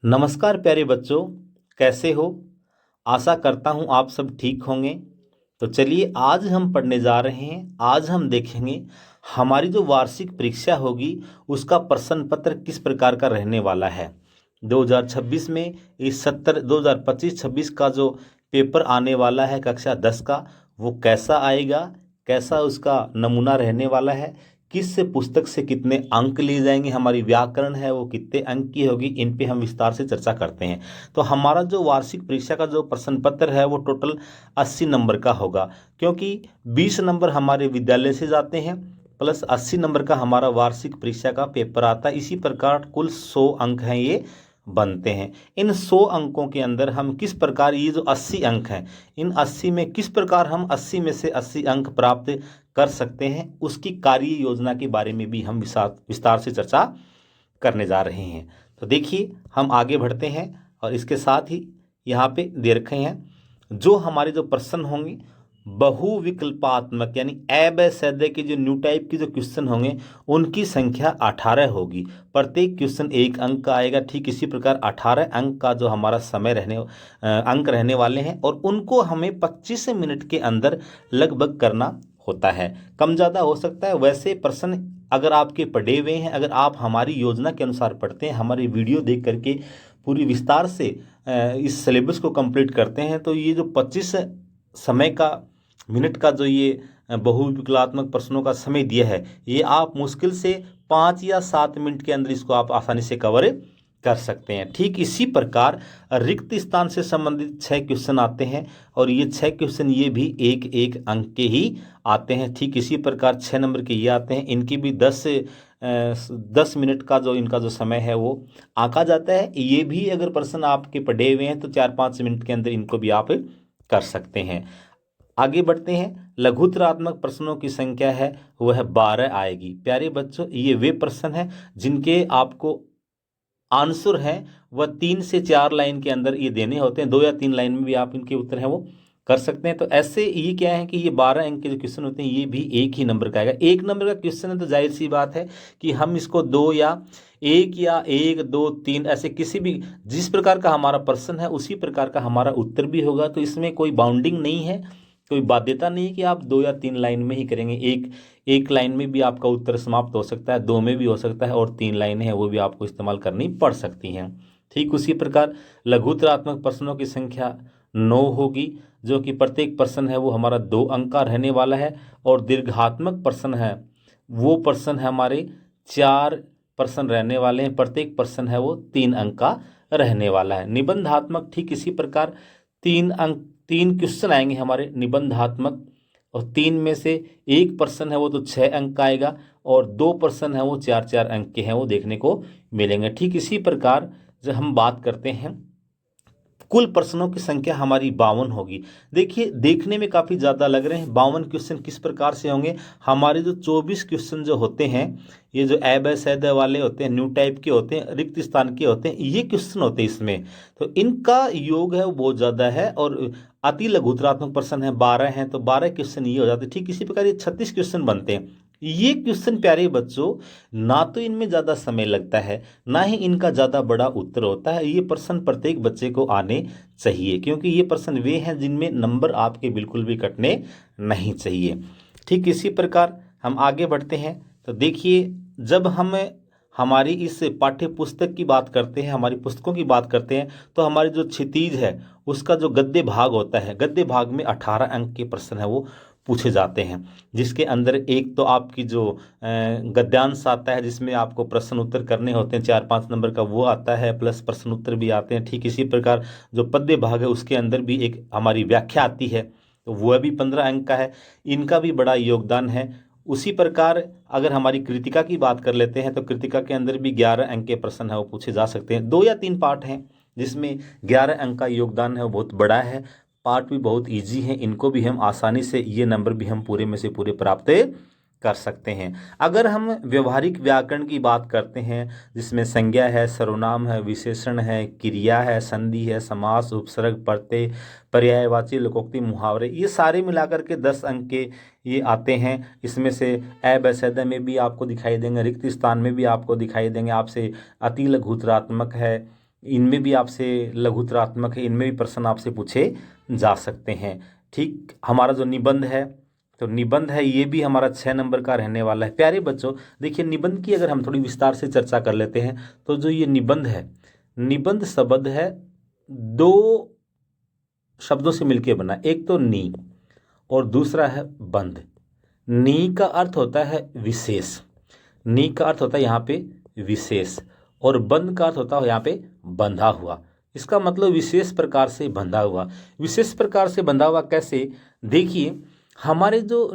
नमस्कार प्यारे बच्चों, कैसे हो। आशा करता हूँ आप सब ठीक होंगे। तो चलिए आज हम पढ़ने जा रहे हैं। आज हम देखेंगे हमारी जो वार्षिक परीक्षा होगी उसका प्रश्न पत्र किस प्रकार का रहने वाला है। 2026 में इस 2025-26 का जो पेपर आने वाला है कक्षा 10 का, वो कैसा आएगा, कैसा उसका नमूना रहने वाला है, किस पुस्तक से कितने अंक लिए जाएंगे, हमारी व्याकरण है वो कितने अंक की होगी, इन पे हम विस्तार से चर्चा करते हैं। तो हमारा जो वार्षिक परीक्षा का जो प्रश्न पत्र है वो टोटल 80 नंबर का होगा, क्योंकि 20 नंबर हमारे विद्यालय से जाते हैं प्लस 80 नंबर का हमारा वार्षिक परीक्षा का पेपर आता है। इसी प्रकार कुल 100 अंक हैं ये बनते हैं। इन 100 अंकों के अंदर हम किस प्रकार, ये जो 80 अंक हैं, इन 80 में किस प्रकार हम 80 में से 80 अंक प्राप्त कर सकते हैं, उसकी कार्य योजना के बारे में भी हम विस्तार से चर्चा करने जा रहे हैं। तो देखिए हम आगे बढ़ते हैं और इसके साथ ही यहाँ पे दे रखे हैं जो हमारे जो प्रश्न होंगे बहुविकल्पात्मक यानी ए ब स द के जो न्यू टाइप के जो क्वेश्चन होंगे उनकी संख्या 18 होगी। प्रत्येक क्वेश्चन 1 अंक का आएगा। ठीक इसी प्रकार 18 अंक का जो हमारा अंक रहने वाले हैं और उनको हमें 25 मिनट के अंदर लगभग करना होता है। कम ज़्यादा हो सकता है। वैसे प्रश्न अगर आपके पढ़े हुए हैं, अगर आप हमारी योजना के अनुसार पढ़ते हैं, हमारी वीडियो देख करके पूरी विस्तार से इस सिलेबस को कंप्लीट करते हैं, तो ये जो 25 समय का मिनट का जो ये बहुविकल्पात्मक प्रश्नों का समय दिया है, ये आप मुश्किल से 5 या 7 मिनट के अंदर इसको आप आसानी से कवर कर सकते हैं। ठीक इसी प्रकार रिक्त स्थान से संबंधित 6 क्वेश्चन आते हैं और ये 6 क्वेश्चन ये भी 1-1 अंक के ही आते हैं। ठीक इसी प्रकार 6 नंबर के ये आते हैं, इनकी भी 10 मिनट का जो इनका जो समय है वो आंका जाता है। ये भी अगर प्रश्न आपके पढ़े हुए हैं तो 4-5 मिनट के अंदर इनको भी आप कर सकते हैं। आगे बढ़ते हैं। लघुत्तरात्मक प्रश्नों की संख्या है वह 12 आएगी। प्यारे बच्चों, ये वे प्रश्न हैं जिनके आपको आंसर है वह 3 से 4 लाइन के अंदर ये देने होते हैं। 2 या 3 लाइन में भी आप इनके उत्तर हैं वो कर सकते हैं। तो ऐसे ये क्या है कि ये 12 अंक के जो क्वेश्चन होते हैं ये भी 1 ही नंबर का आएगा। 1 नंबर का क्वेश्चन है तो जाहिर सी बात है कि हम इसको 2 या 1 2 3 ऐसे किसी भी जिस प्रकार का हमारा प्रश्न है उसी प्रकार का हमारा उत्तर भी होगा। तो इसमें कोई बाउंडिंग नहीं है, कोई बाध्यता नहीं है कि आप 2 या 3 लाइन में ही करेंगे। एक लाइन में भी आपका उत्तर समाप्त हो सकता है, 2 में भी हो सकता है और 3 लाइनें हैं वो भी आपको इस्तेमाल करनी पड़ सकती हैं। ठीक उसी प्रकार लघुत्तरात्मक प्रश्नों की संख्या 9 होगी, जो कि प्रत्येक प्रश्न है वो हमारा 2 अंक का रहने वाला है। और दीर्घात्मक प्रश्न है वो प्रश्न है हमारे 4 प्रश्न रहने वाले हैं। प्रत्येक प्रश्न है वो 3 अंक का रहने वाला है। निबंधात्मक ठीक इसी प्रकार 3 क्वेश्चन आएंगे हमारे निबंधात्मक, और 3 में से 1 प्रश्न है वो तो 6 अंक का आएगा और 2 प्रश्न है वो 4-4 अंक के हैं वो देखने को मिलेंगे। ठीक इसी प्रकार जब हम बात करते हैं कुल प्रश्नों की संख्या हमारी 52 होगी। देखिए देखने में काफ़ी ज़्यादा लग रहे हैं। 52 क्वेश्चन किस प्रकार से होंगे, हमारे जो 24 क्वेश्चन जो होते हैं ये जो ए ब स द वाले होते हैं, न्यू टाइप के होते हैं, रिक्त स्थान के होते हैं, ये क्वेश्चन होते हैं इसमें। तो इनका योग है वो बहुत ज़्यादा है और अति लघुत्तरात्मक प्रश्न है 12 हैं तो 12 क्वेश्चन ये हो जाते हैं। ठीक इसी प्रकार ये 36 क्वेश्चन बनते हैं। ये क्वेश्चन प्यारे बच्चों ना तो इनमें ज़्यादा समय लगता है ना ही इनका ज़्यादा बड़ा उत्तर होता है। ये प्रश्न प्रत्येक बच्चे को आने चाहिए, क्योंकि ये प्रश्न वे हैं जिनमें नंबर आपके बिल्कुल भी कटने नहीं चाहिए। ठीक इसी प्रकार हम आगे बढ़ते हैं। तो देखिए जब हम हमारी इस पाठ्य पुस्तक की बात करते हैं, हमारी पुस्तकों की बात करते हैं, तो हमारी जो क्षितिज है उसका जो गद्य भाग होता है, गद्य भाग में 18 अंक के प्रश्न है वो पूछे जाते हैं, जिसके अंदर एक तो आपकी जो गद्यांश आता है जिसमें आपको प्रश्न उत्तर करने होते हैं 4-5 नंबर का, वो आता है, प्लस प्रश्न उत्तर भी आते हैं। ठीक इसी प्रकार जो पद्य भाग है उसके अंदर भी एक हमारी व्याख्या आती है, तो वह भी 15 अंक का है। इनका भी बड़ा योगदान है। उसी प्रकार अगर हमारी कृतिका की बात कर लेते हैं तो कृतिका के अंदर भी 11 अंक के प्रश्न है वो पूछे जा सकते हैं। 2 या 3 पार्ट हैं जिसमें 11 अंक का योगदान है वो बहुत बड़ा है। पार्ट भी बहुत इजी है, इनको भी हम आसानी से ये नंबर भी हम पूरे में से पूरे प्राप्त कर सकते हैं। अगर हम व्यवहारिक व्याकरण की बात करते हैं जिसमें संज्ञा है, सर्वनाम है, विशेषण है, क्रिया है, संधि है, समास, उपसर्ग, प्रत्यय, पर्यायवाची, लोकोक्ति, मुहावरे, ये सारे मिलाकर के 10 अंक के ये आते हैं। इसमें से ए ब स द में भी आपको दिखाई देंगे, रिक्त स्थान में भी आपको दिखाई देंगे, आपसे अति लघुत्तरात्मक है, इनमें भी आपसे लघुतरात्मक है, इनमें भी प्रश्न आपसे पूछे जा सकते हैं। ठीक, हमारा जो निबंध है, तो निबंध है ये भी हमारा 6 नंबर का रहने वाला है। प्यारे बच्चों, देखिए निबंध की अगर हम थोड़ी विस्तार से चर्चा कर लेते हैं, तो जो ये निबंध है, निबंध शब्द है दो शब्दों से मिलकर बना, एक तो नी और दूसरा है बंध। नी का अर्थ होता है विशेष, नी का अर्थ होता है यहाँ पे विशेष, और बंध का अर्थ होता है यहाँ पे बंधा हुआ। इसका मतलब विशेष प्रकार से बंधा हुआ। विशेष प्रकार से बंधा हुआ कैसे? देखिए, हमारे जो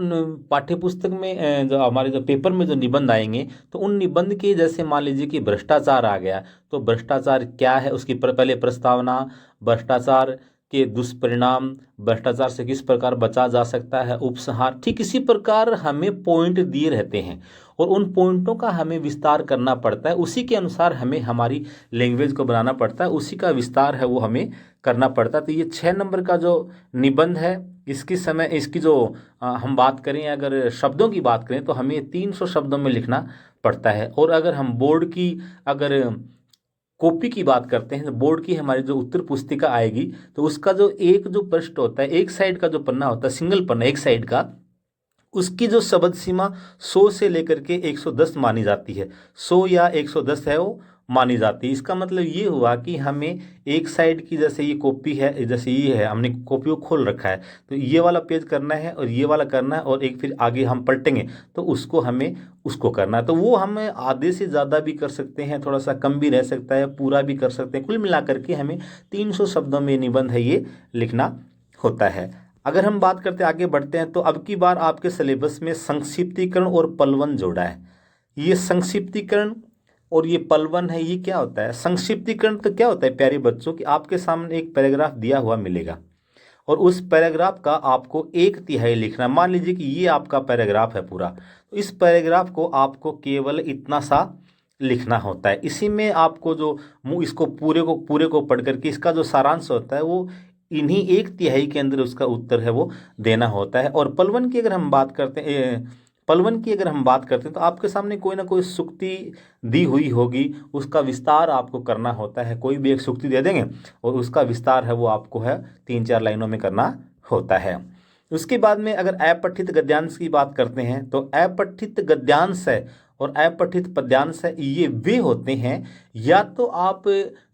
पाठ्य पुस्तक में जो हमारे जो पेपर में जो निबंध आएंगे, तो उन निबंध के जैसे मान लीजिए कि भ्रष्टाचार आ गया, तो भ्रष्टाचार क्या है उसकी पहले प्रस्तावना, भ्रष्टाचार के दुष्परिणाम, भ्रष्टाचार से किस प्रकार बचा जा सकता है, उपसंहार, ठीक इसी प्रकार हमें पॉइंट दिए रहते हैं और उन पॉइंटों का हमें विस्तार करना पड़ता है। उसी के अनुसार हमें हमारी लैंग्वेज को बनाना पड़ता है, उसी का विस्तार है वो हमें करना पड़ता है। तो ये 6 नंबर का जो निबंध है, इसकी जो हम बात करें, अगर शब्दों की बात करें, तो हमें 300 शब्दों में लिखना पड़ता है। और अगर हम बोर्ड की अगर कॉपी की बात करते हैं, तो बोर्ड की हमारी जो उत्तर पुस्तिका आएगी, तो उसका जो एक जो पृष्ठ होता है, एक साइड का जो पन्ना होता है, सिंगल पन्ना एक साइड का, उसकी जो शब्द सीमा 100 से लेकर के 110 मानी जाती है। 100 या 110 है वो मानी जाती है। इसका मतलब ये हुआ कि हमें एक साइड की, जैसे ये कॉपी है, जैसे ये है, हमने कॉपी को खोल रखा है, तो ये वाला पेज करना है और ये वाला करना है, और एक फिर आगे हम पलटेंगे तो उसको हमें उसको करना है। तो वो हम आधे से ज़्यादा भी कर सकते हैं, थोड़ा सा कम भी रह सकता है, पूरा भी कर सकते हैं। कुल मिलाकर के हमें 300 शब्दों में निबंध है ये लिखना होता है। अगर हम बात करते आगे बढ़ते हैं, तो अब की बार आपके सिलेबस में संक्षिप्तीकरण और पलवन जोड़ा है। ये संक्षिप्तीकरण और ये पलवन है, ये क्या होता है? संक्षिप्तीकरण तो क्या होता है प्यारे बच्चों, कि आपके सामने एक पैराग्राफ दिया हुआ मिलेगा और उस पैराग्राफ का आपको 1/3 लिखना। मान लीजिए कि ये आपका पैराग्राफ है पूरा, तो इस पैराग्राफ को आपको केवल इतना सा लिखना होता है। इसी में आपको जो इसको पूरे को पढ़ करके इसका जो सारांश होता है, वो इन्हीं 1/3 के अंदर उसका उत्तर है वो देना होता है। और पलवन की अगर हम बात करते हैं, पलवन की अगर हम बात करते हैं, तो आपके सामने कोई ना कोई सुक्ति दी हुई होगी, उसका विस्तार आपको करना होता है। कोई भी एक सुक्ति दे देंगे और उसका विस्तार है वो आपको है 3-4 लाइनों में करना होता है। उसके बाद में अगर अपठित गद्यांश की बात करते हैं, तो अपठित गद्यांश है और अपठित पद्यांश है, ये वे होते हैं, या तो आप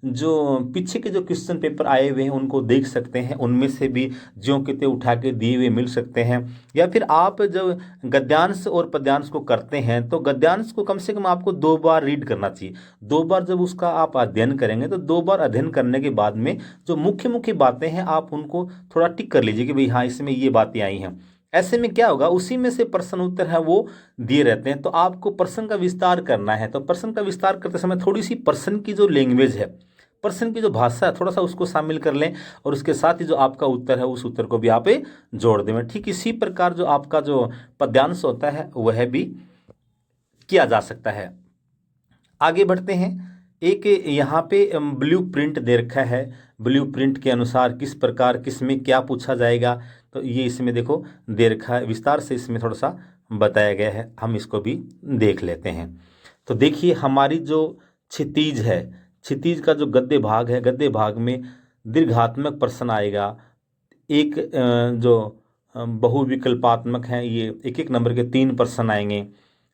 जो पीछे के जो क्वेश्चन पेपर आए हुए हैं उनको देख सकते हैं, उनमें से भी ज्यों के त्यों उठा के दिए हुए मिल सकते हैं, या फिर आप जब गद्यांश और पद्यांश को करते हैं, तो गद्यांश को कम से कम आपको 2 बार रीड करना चाहिए। 2 बार जब उसका आप अध्ययन करेंगे, तो 2 बार अध्ययन करने के बाद में जो मुख्य मुख्य बातें हैं, आप उनको थोड़ा टिक कर लीजिए कि भाई हाँ, इसमें ये बातें आई हैं। ऐसे में क्या होगा, उसी में से प्रश्न उत्तर है वो दिए रहते हैं, तो आपको प्रश्न का विस्तार करना है। तो प्रश्न का विस्तार करते समय थोड़ी सी प्रश्न की जो लैंग्वेज है, प्रश्न की जो भाषा है, थोड़ा सा उसको शामिल कर लें, और उसके साथ ही जो आपका उत्तर है उस उत्तर को भी आप जोड़ दें। ठीक इसी प्रकार जो आपका जो पद्यांश होता है वह भी किया जा सकता है। आगे बढ़ते हैं। एक यहाँ पे ब्लू प्रिंट दे रखा है, ब्लू प्रिंट के अनुसार किस प्रकार किसमें क्या पूछा जाएगा, तो ये इसमें देखो दे रखा है, विस्तार से इसमें थोड़ा सा बताया गया है, हम इसको भी देख लेते हैं। तो देखिए, हमारी जो क्षितिज है, क्षितिज का जो गद्य भाग है, गद्य भाग में दीर्घात्मक प्रश्न आएगा। एक जो बहुविकल्पात्मक है, ये 1-1 नंबर के 3 प्रश्न आएंगे।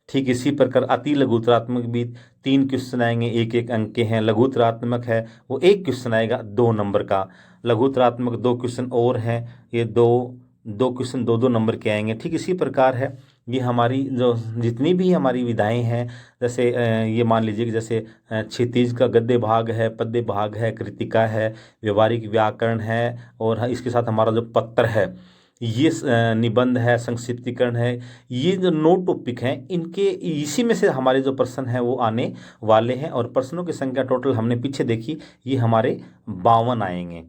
ठीक इसी प्रकार अति लघुतरात्मक भी 3 क्वेश्चन आएंगे, 1-1 अंक के हैं। लघुतरात्मक है वो 1 क्वेश्चन आएगा 2 नंबर का। लघुतरात्मक 2 क्वेश्चन और हैं, ये 2 क्वेश्चन 2-2 नंबर के आएंगे। ठीक इसी प्रकार है ये हमारी जो जितनी भी हमारी विधाएं हैं, जैसे ये मान लीजिए कि जैसे क्षितिज का गद्य भाग है, पद्य भाग है, कृतिका है, व्यवहारिक व्याकरण है, और इसके साथ हमारा जो पत्र है, ये निबंध है, संक्षिप्तीकरण है। ये जो 9 टॉपिक हैं, इनके इसी में से हमारे जो प्रश्न हैं वो आने वाले हैं, और प्रश्नों की संख्या टोटल हमने पीछे देखी, ये हमारे 52 आएंगे।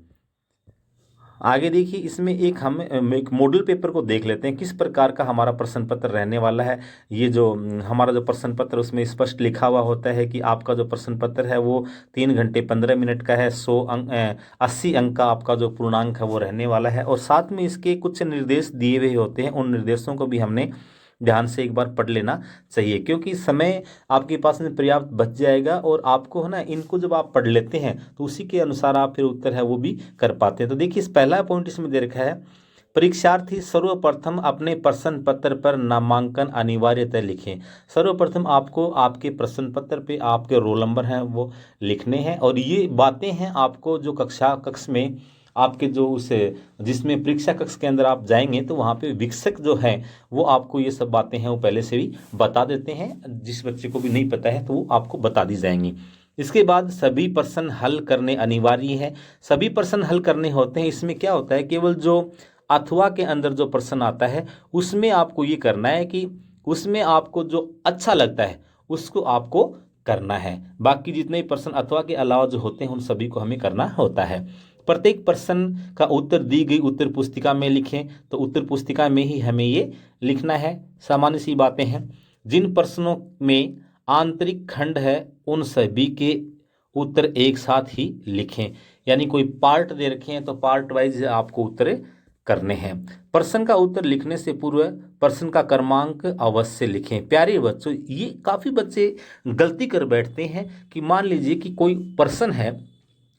आगे देखिए, इसमें हम एक मॉडल पेपर को देख लेते हैं, किस प्रकार का हमारा प्रश्न पत्र रहने वाला है। ये जो हमारा जो प्रश्न पत्र, उसमें स्पष्ट लिखा हुआ होता है कि आपका जो प्रश्न पत्र है वो 3 घंटे 15 मिनट का है। 80 अंक का आपका जो पूर्णांक है वो रहने वाला है, और साथ में इसके कुछ निर्देश दिए हुए होते हैं, उन निर्देशों को भी हमने ध्यान से एक बार पढ़ लेना चाहिए, क्योंकि समय आपके पास में पर्याप्त बच जाएगा और आपको है ना इनको जब आप पढ़ लेते हैं तो उसी के अनुसार आप फिर उत्तर है वो भी कर पाते हैं। तो देखिए इस पहला पॉइंट इसमें दे रखा है, परीक्षार्थी सर्वप्रथम अपने प्रश्न पत्र पर नामांकन अनिवार्यतः लिखें। सर्वप्रथम आपको आपके प्रश्न पत्र पे आपके रोल नंबर हैं वो लिखने हैं, और ये बातें हैं आपको जो कक्ष में आपके जो उस जिसमें परीक्षा कक्ष के अंदर आप जाएंगे तो वहाँ पे शिक्षक जो है वो आपको ये सब बातें हैं वो पहले से भी बता देते हैं। जिस बच्चे को भी नहीं पता है तो वो आपको बता दी जाएंगी। इसके बाद सभी प्रश्न हल करने अनिवार्य है। सभी प्रश्न हल करने होते हैं। इसमें क्या होता है, केवल जो अथवा के अंदर जो प्रश्न आता है उसमें आपको ये करना है कि उसमें आपको जो अच्छा लगता है उसको आपको करना है। बाकी जितने प्रश्न अथवा के अलावा जो होते हैं उन सभी को हमें करना होता है। प्रत्येक प्रश्न का उत्तर दी गई उत्तर पुस्तिका में लिखें। तो उत्तर पुस्तिका में ही हमें ये लिखना है। सामान्य सी बातें हैं। जिन प्रश्नों में आंतरिक खंड है उन सभी के उत्तर एक साथ ही लिखें। यानी कोई पार्ट दे रखे हैं तो पार्ट वाइज आपको उत्तर करने हैं। प्रश्न का उत्तर लिखने से पूर्व प्रश्न का क्रमांक अवश्य लिखें। प्यारे बच्चों, ये काफ़ी बच्चे गलती कर बैठते हैं कि मान लीजिए कि कोई प्रश्न है,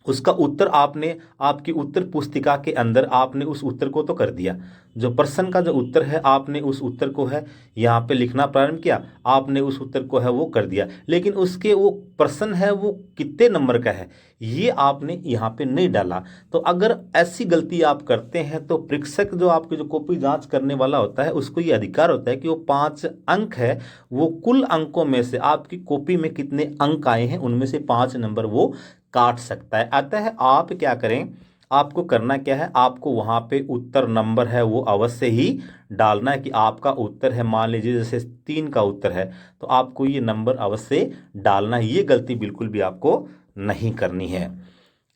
उसका उत्तर आपने आपकी उत्तर पुस्तिका के अंदर आपने उस उत्तर को तो कर दिया, जो प्रश्न का जो उत्तर है आपने उस उत्तर को है यहाँ पे लिखना प्रारंभ किया, आपने उस उत्तर को है वो कर दिया, लेकिन उसके वो प्रश्न है वो कितने नंबर का है ये आपने यहाँ पे नहीं डाला। तो अगर ऐसी गलती आप करते हैं तो परीक्षक जो आपकी जो कॉपी जांच करने वाला होता है उसको ये अधिकार होता है कि वो 5 अंक है वो कुल अंकों में से आपकी कॉपी में कितने अंक आए हैं उनमें से 5 नंबर वो काट सकता है। अतः आप क्या करें, आपको करना क्या है, आपको वहाँ पे उत्तर नंबर है वो अवश्य ही डालना है कि आपका उत्तर है मान लीजिए जैसे 3 का उत्तर है तो आपको ये नंबर अवश्य डालना है। ये गलती बिल्कुल भी आपको नहीं करनी है।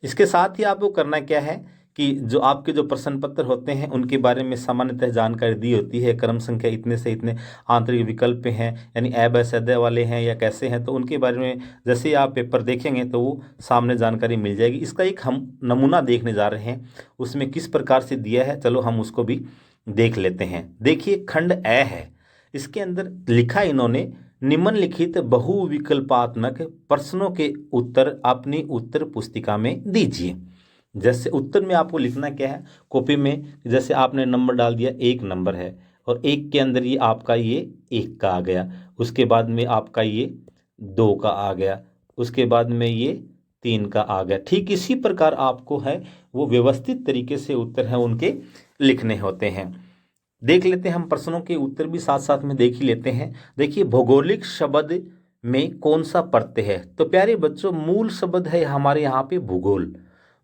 इसके साथ ही आपको करना क्या है कि जो आपके जो प्रश्न पत्र होते हैं उनके बारे में सामान्यतः जानकारी दी होती है। क्रम संख्या इतने से इतने आंतरिक विकल्प हैं यानी अ ब स द वाले हैं या कैसे हैं, तो उनके बारे में जैसे ही आप पेपर देखेंगे तो वो सामने जानकारी मिल जाएगी। इसका एक हम नमूना देखने जा रहे हैं, उसमें किस प्रकार से दिया है चलो हम उसको भी देख लेते हैं। देखिए खंड अ है, इसके अंदर लिखा इन्होंने निम्नलिखित बहुविकल्पात्मक प्रश्नों के उत्तर अपनी उत्तर पुस्तिका में दीजिए। जैसे उत्तर में आपको लिखना क्या है, कॉपी में जैसे आपने नंबर डाल दिया 1 नंबर है और 1 के अंदर ये आपका ये 1 का आ गया, उसके बाद में आपका ये 2 का आ गया, उसके बाद में ये 3 का आ गया। ठीक इसी प्रकार आपको है वो व्यवस्थित तरीके से उत्तर है उनके लिखने होते हैं। देख लेते हैं हम प्रश्नों के उत्तर भी साथ साथ में देख ही लेते हैं। देखिए भौगोलिक शब्द में कौन सा प्रत्यय है, तो प्यारे बच्चों मूल शब्द है हमारे यहाँ पे भूगोल।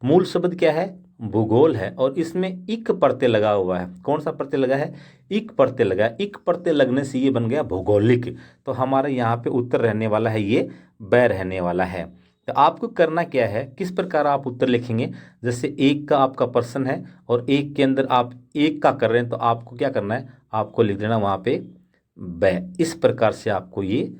मूल शब्द क्या है, भूगोल है, और इसमें इक प्रत्यय लगा हुआ है। कौन सा प्रत्यय लगा है, इक प्रत्यय लगा है। इक प्रत्यय लगने से ये बन गया भौगोलिक। तो हमारे यहाँ पे उत्तर रहने वाला है ये बै रहने वाला है। तो आपको करना क्या है, किस प्रकार आप उत्तर लिखेंगे, जैसे 1 का आपका प्रश्न है और 1 के अंदर आप 1 का कर रहे हैं तो आपको क्या करना है, आपको लिख देना वहाँ पे बै। इस प्रकार से आपको ये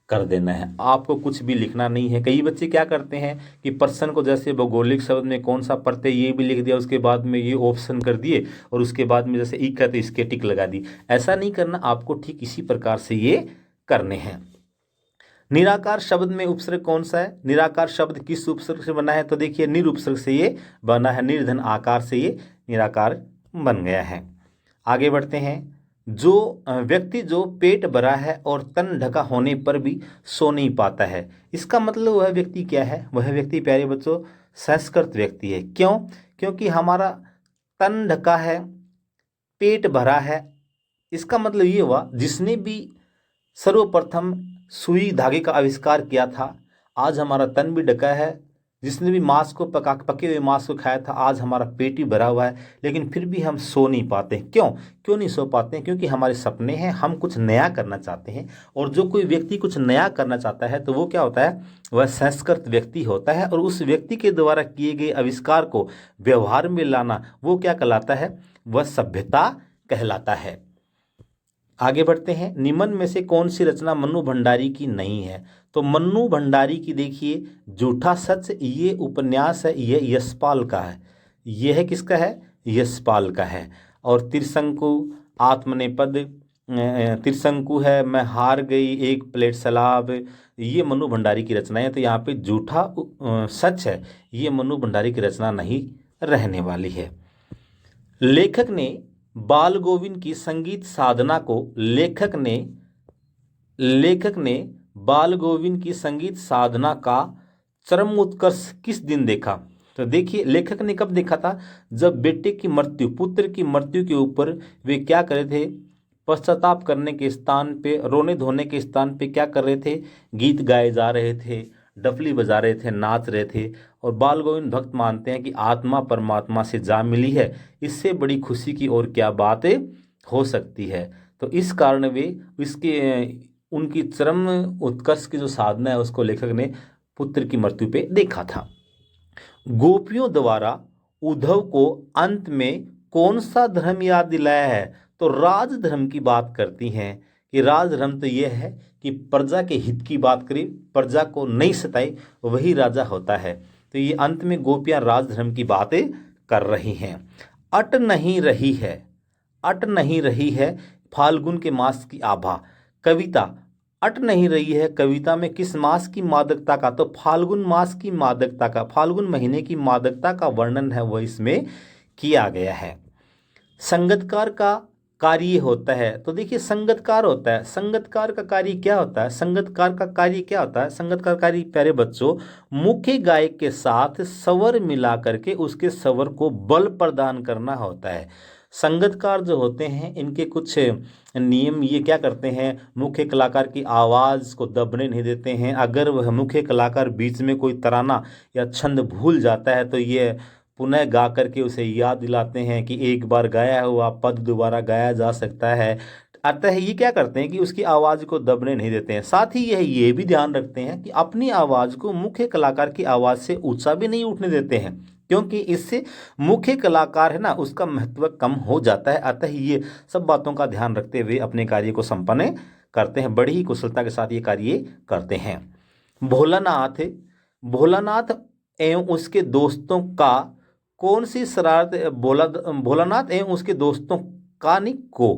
कर देना है, आपको कुछ भी लिखना नहीं है। कई बच्चे क्या करते हैं कि प्रश्न को जैसे भौगोलिक शब्द में कौन सा प्रत्यय ये भी लिख दिया, उसके बाद में ये ऑप्शन कर दिए और उसके बाद में जैसे इक है तो इसके टिक लगा दी। ऐसा नहीं करना, आपको ठीक इसी प्रकार से ये करने हैं। निराकार शब्द में उपसर्ग कौन सा है, निराकार शब्द किस उपसर्ग से बना है, तो देखिए निर उपसर्ग से ये बना है, निर्धन आकार से ये निराकार बन गया है। आगे बढ़ते हैं। जो व्यक्ति जो पेट भरा है और तन ढका होने पर भी सो नहीं पाता है, इसका मतलब वह व्यक्ति क्या है, वह व्यक्ति प्यारे बच्चों संस्कृत व्यक्ति है। क्यों, क्योंकि हमारा तन ढका है, पेट भरा है, इसका मतलब ये हुआ जिसने भी सर्वप्रथम सुई धागे का आविष्कार किया था आज हमारा तन भी ढका है, जिसने भी मांस को पके हुए मांस को खाया था आज हमारा पेट ही भरा हुआ है, लेकिन फिर भी हम सो नहीं पाते। क्यों क्यों नहीं सो पाते हैं, क्योंकि हमारे सपने हैं, हम कुछ नया करना चाहते हैं। और जो कोई व्यक्ति कुछ नया करना चाहता है तो वो क्या होता है, वह संस्कृत व्यक्ति होता है, और उस व्यक्ति के द्वारा किए गए आविष्कार को व्यवहार में लाना वो क्या कहलाता है, वह सभ्यता कहलाता है। आगे बढ़ते हैं। निम्न में से कौन सी रचना मन्नू भंडारी की नहीं है, तो मन्नू भंडारी की देखिए झूठा सच ये उपन्यास है, ये यशपाल का है। यह है किसका है, यशपाल का है। और त्रिशंकु, आत्मनेपद, त्रिशंकु है, मैं हार गई, एक प्लेट सलाब, ये मनु भंडारी की रचना है। तो यहाँ पे झूठा सच है, ये मनु भंडारी की रचना नहीं रहने वाली है। लेखक ने बाल गोविंद की संगीत साधना को लेखक ने बाल गोविंद की संगीत साधना का चरम उत्कर्ष किस दिन देखा? तो देखिए, लेखक ने कब देखा था? जब बेटे की मृत्यु, पुत्र की मृत्यु के ऊपर वे क्या कर रहे थे? पश्चाताप करने के स्थान पे, रोने धोने के स्थान पे क्या कर रहे थे? गीत गाए जा रहे थे, डफली बजा रहे थे, नाच रहे थे। और बाल गोविंद भक्त मानते हैं कि आत्मा परमात्मा से जा मिली है, इससे बड़ी खुशी की और क्या बात हो सकती है। तो इस कारण वे उनकी चरम उत्कर्ष की जो साधना है उसको लेखक ने पुत्र की मृत्यु पे देखा था। गोपियों द्वारा उद्धव को अंत में कौन सा धर्म याद दिलाया है? तो राजधर्म की बात करती हैं कि राजधर्म तो यह है कि प्रजा के हित की बात करी, प्रजा को नहीं सताए, वही राजा होता है। तो ये अंत में गोपियां राजधर्म की बातें कर रही हैं। अट नहीं रही है फाल्गुन के मास की आभा। कविता अट नहीं रही है, कविता में किस मास की मादकता का? तो फाल्गुन मास की मादकता का, फाल्गुन महीने की मादकता का वर्णन है वो इसमें किया गया है। संगतकार का कार्य होता है। तो देखिए, संगतकार होता है, संगतकार का कार्य क्या होता है? संगतकार का कार्य क्या होता है? संगतकार कार्य प्यारे बच्चों, मुख्य गायक के साथ स्वर मिला करके उसके स्वर को बल प्रदान करना होता है। संगतकार जो होते हैं इनके कुछ नियम ये क्या करते हैं? मुख्य कलाकार की आवाज़ को दबने नहीं देते हैं। अगर वह मुख्य कलाकार बीच में कोई तराना या छंद भूल जाता है तो ये पुनः गा करके उसे याद दिलाते हैं कि एक बार गाया हुआ पद दोबारा गाया जा सकता है। अतः ये क्या करते हैं कि उसकी आवाज़ को दबने नहीं देते हैं। साथ ही ये भी ध्यान रखते हैं कि अपनी आवाज़ को मुख्य कलाकार की आवाज़ से ऊंचा भी नहीं उठने देते हैं, क्योंकि इससे मुख्य कलाकार है ना उसका महत्व कम हो जाता है। अतः ये सब बातों का ध्यान रखते हुए अपने कार्य को संपन्न करते हैं, बड़ी ही कुशलता के साथ ये कार्य करते हैं। भोलानाथ एवं उसके दोस्तों का कौन सी शरारत? भोलानाथ एवं उसके दोस्तों का नहीं को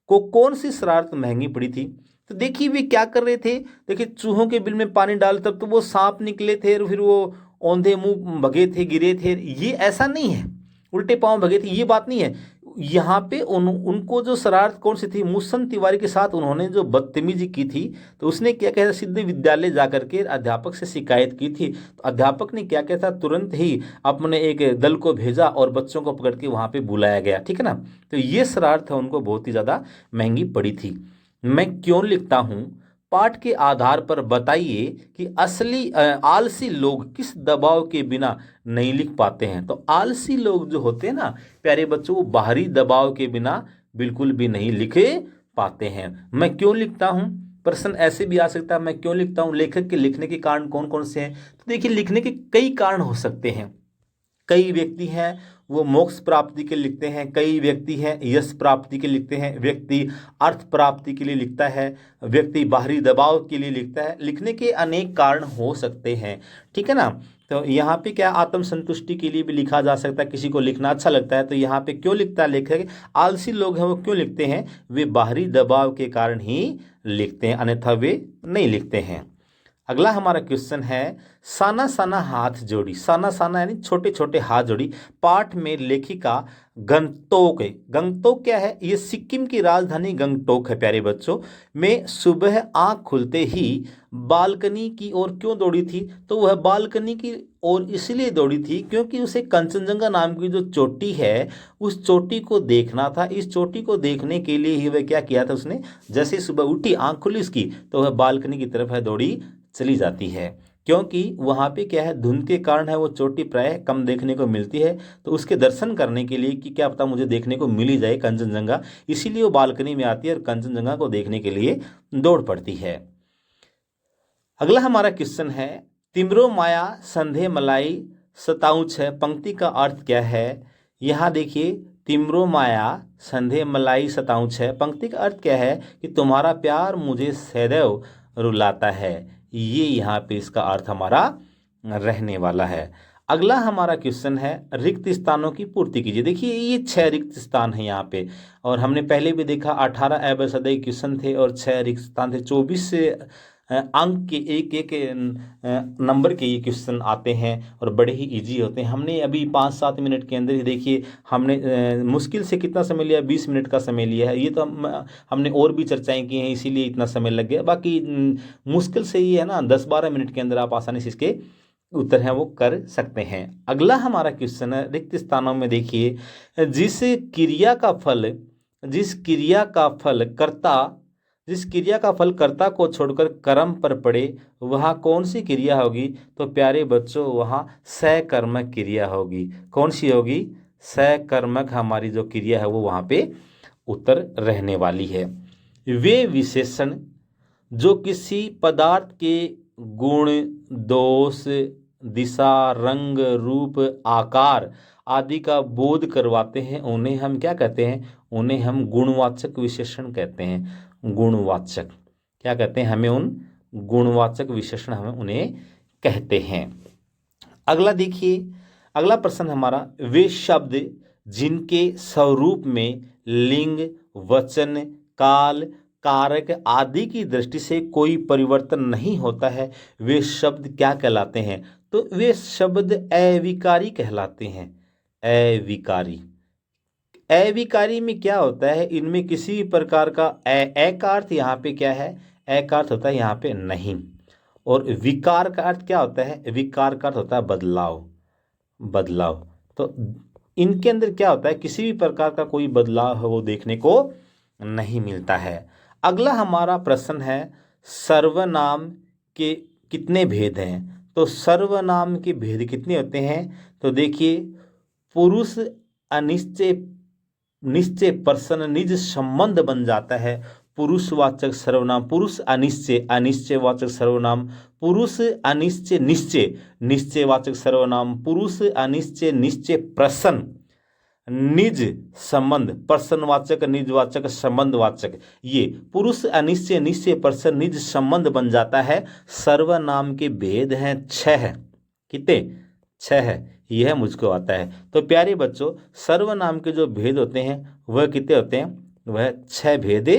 कौन सी शरारत महंगी पड़ी थी? तो देखिए वे क्या कर रहे थे। देखिए, चूहों के बिल में पानी डाल तब तो वो सांप निकले थे और फिर वो औंधे मुंह भगे थे, गिरे थे। ये ऐसा नहीं है, उल्टे पांव भगे थे, ये बात नहीं है। यहाँ पे उनको जो शरारत कौन सी थी? मूसन तिवारी के साथ उन्होंने जो बदतमीजी की थी, तो उसने क्या कहता, सिद्ध विद्यालय जाकर के अध्यापक से शिकायत की थी। तो अध्यापक ने क्या कहता, तुरंत ही अपने एक दल को भेजा और बच्चों को पकड़ के वहाँ पे बुलाया गया, ठीक है ना। तो ये शरारत है उनको बहुत ही ज़्यादा महंगी पड़ी थी। मैं क्यों लिखता हूँ, पाठ के आधार पर बताइए कि असली आलसी लोग किस दबाव के बिना नहीं लिख पाते हैं। तो आलसी लोग जो होते हैं ना प्यारे बच्चों, वो बाहरी दबाव के बिना बिल्कुल भी नहीं लिख पाते हैं। मैं क्यों लिखता हूँ, प्रश्न ऐसे भी आ सकता है, मैं क्यों लिखता हूँ, लेखक के लिखने के कारण कौन कौन से हैं? तो देखिए, लिखने के कई कारण हो सकते हैं। कई व्यक्ति हैं वो मोक्ष प्राप्ति के लिखते हैं, कई व्यक्ति हैं यश प्राप्ति के लिखते हैं, व्यक्ति अर्थ प्राप्ति के लिए लिखता है, व्यक्ति बाहरी दबाव के लिए लिखता है। लिखने के अनेक कारण हो सकते हैं, ठीक है ना। तो यहाँ पे क्या, आत्म संतुष्टि के लिए भी लिखा जा सकता है, किसी को लिखना अच्छा लगता है। तो यहाँ पे क्यों लिखता है लेखक? आलसी लोग हैं वो क्यों लिखते हैं? वे बाहरी दबाव के कारण ही लिखते हैं, अन्यथा वे नहीं लिखते हैं। अगला हमारा क्वेश्चन है, साना साना हाथ जोड़ी। साना साना यानी छोटे छोटे हाथ जोड़ी। पाठ में लेखिका गंगटोक है। गंगटोक क्या है? ये सिक्किम की राजधानी गंगटोक है प्यारे बच्चों। में सुबह आंख खुलते ही बालकनी की ओर क्यों दौड़ी थी? तो वह बालकनी की ओर इसलिए दौड़ी थी क्योंकि उसे कंचनजंगा नाम की जो चोटी है उस चोटी को देखना था। इस चोटी को देखने के लिए ही वह क्या किया था, उसने जैसे सुबह उठी, आंख खुली उसकी, तो वह बालकनी की तरफ है दौड़ी चली जाती है। क्योंकि वहाँ पे क्या है, धुंध के कारण है वो चोटी प्राय कम देखने को मिलती है। तो उसके दर्शन करने के लिए कि क्या पता मुझे देखने को मिल ही जाए कंचनजंगा, इसीलिए वो बालकनी में आती है और कंचनजंगा को देखने के लिए दौड़ पड़ती है। अगला हमारा क्वेश्चन है, तिमरो माया संधे मलाई सताऊच है। पंक्ति का अर्थ क्या है? यहाँ देखिए, तिमरो माया संधे मलाई सताऊच है। पंक्ति का अर्थ क्या है कि तुम्हारा प्यार मुझे सदैव रुलाता है। ये यहाँ पे इसका अर्थ हमारा रहने वाला है। अगला हमारा क्वेश्चन है रिक्त स्थानों की पूर्ति कीजिए। देखिए ये 6 रिक्त स्थान है यहाँ पे, और हमने पहले भी देखा 18 अबसदई क्वेश्चन थे और 6 रिक्त स्थान थे। 24 से अंक के एक एक नंबर के ये क्वेश्चन आते हैं और बड़े ही इजी होते हैं। हमने अभी 5-7 मिनट के अंदर ही देखिए हमने मुश्किल से कितना समय लिया, 20 मिनट का समय लिया है। ये तो हमने और भी चर्चाएं की हैं इसीलिए इतना समय लग गया। बाकी मुश्किल से ये है ना 10-12 मिनट के अंदर आप आसानी से इसके उत्तर हैं वो कर सकते हैं। अगला हमारा क्वेश्चन है रिक्त स्थानों में। देखिए जिस क्रिया का फल कर्ता को छोड़कर कर्म पर पड़े वह कौन सी क्रिया होगी? तो प्यारे बच्चों वहाँ सकर्मक क्रिया होगी। कौन सी होगी? सकर्मक हमारी जो क्रिया है वो वहाँ पे उत्तर रहने वाली है। वे विशेषण जो किसी पदार्थ के गुण, दोष, दिशा, रंग, रूप, आकार आदि का बोध करवाते हैं उन्हें हम क्या कहते हैं? उन्हें हम गुणवाचक विशेषण कहते हैं। गुणवाचक क्या कहते हैं? हमें उन गुणवाचक विशेषण हमें उन्हें कहते हैं। अगला देखिए, अगला प्रश्न हमारा, वे शब्द जिनके स्वरूप में लिंग, वचन, काल, कारक आदि की दृष्टि से कोई परिवर्तन नहीं होता है वे शब्द क्या कहलाते हैं? तो वे शब्द अविकारी कहलाते हैं। अविकारी। अविकारी में क्या होता है? इनमें किसी भी प्रकार का ए का अर्थ यहाँ पे क्या है? ए का अर्थ होता है यहाँ पे नहीं। और विकार का अर्थ क्या होता है? विकार का अर्थ होता है बदलाव। तो इनके अंदर क्या होता है? किसी भी प्रकार का कोई बदलाव है वो देखने को नहीं मिलता है। अगला हमारा प्रश्न है सर्वनाम के कितने भेद हैं? तो सर्वनाम के भेद कितने होते हैं? तो देखिए पुरुष अनिश्चय निश्चय प्रश्न निज संबंध बन जाता है। पुरुषवाचक सर्वनाम, पुरुष अनिश्चय, अनिश्चयवाचक सर्वनाम, पुरुष अनिश्चय निश्चय, निश्चयवाचक सर्वनाम, पुरुष अनिश्चय निश्चय प्रश्न निज संबंध, प्रश्नवाचक, निजवाचक, संबंधवाचक, ये पुरुष अनिश्चय निश्चय प्रश्न निज संबंध बन जाता है। सर्वनाम के भेद हैं 6। कितने? 6। यह मुझको आता है। तो प्यारे बच्चों सर्वनाम के जो भेद होते हैं वह कितने होते हैं? वह 6 भेद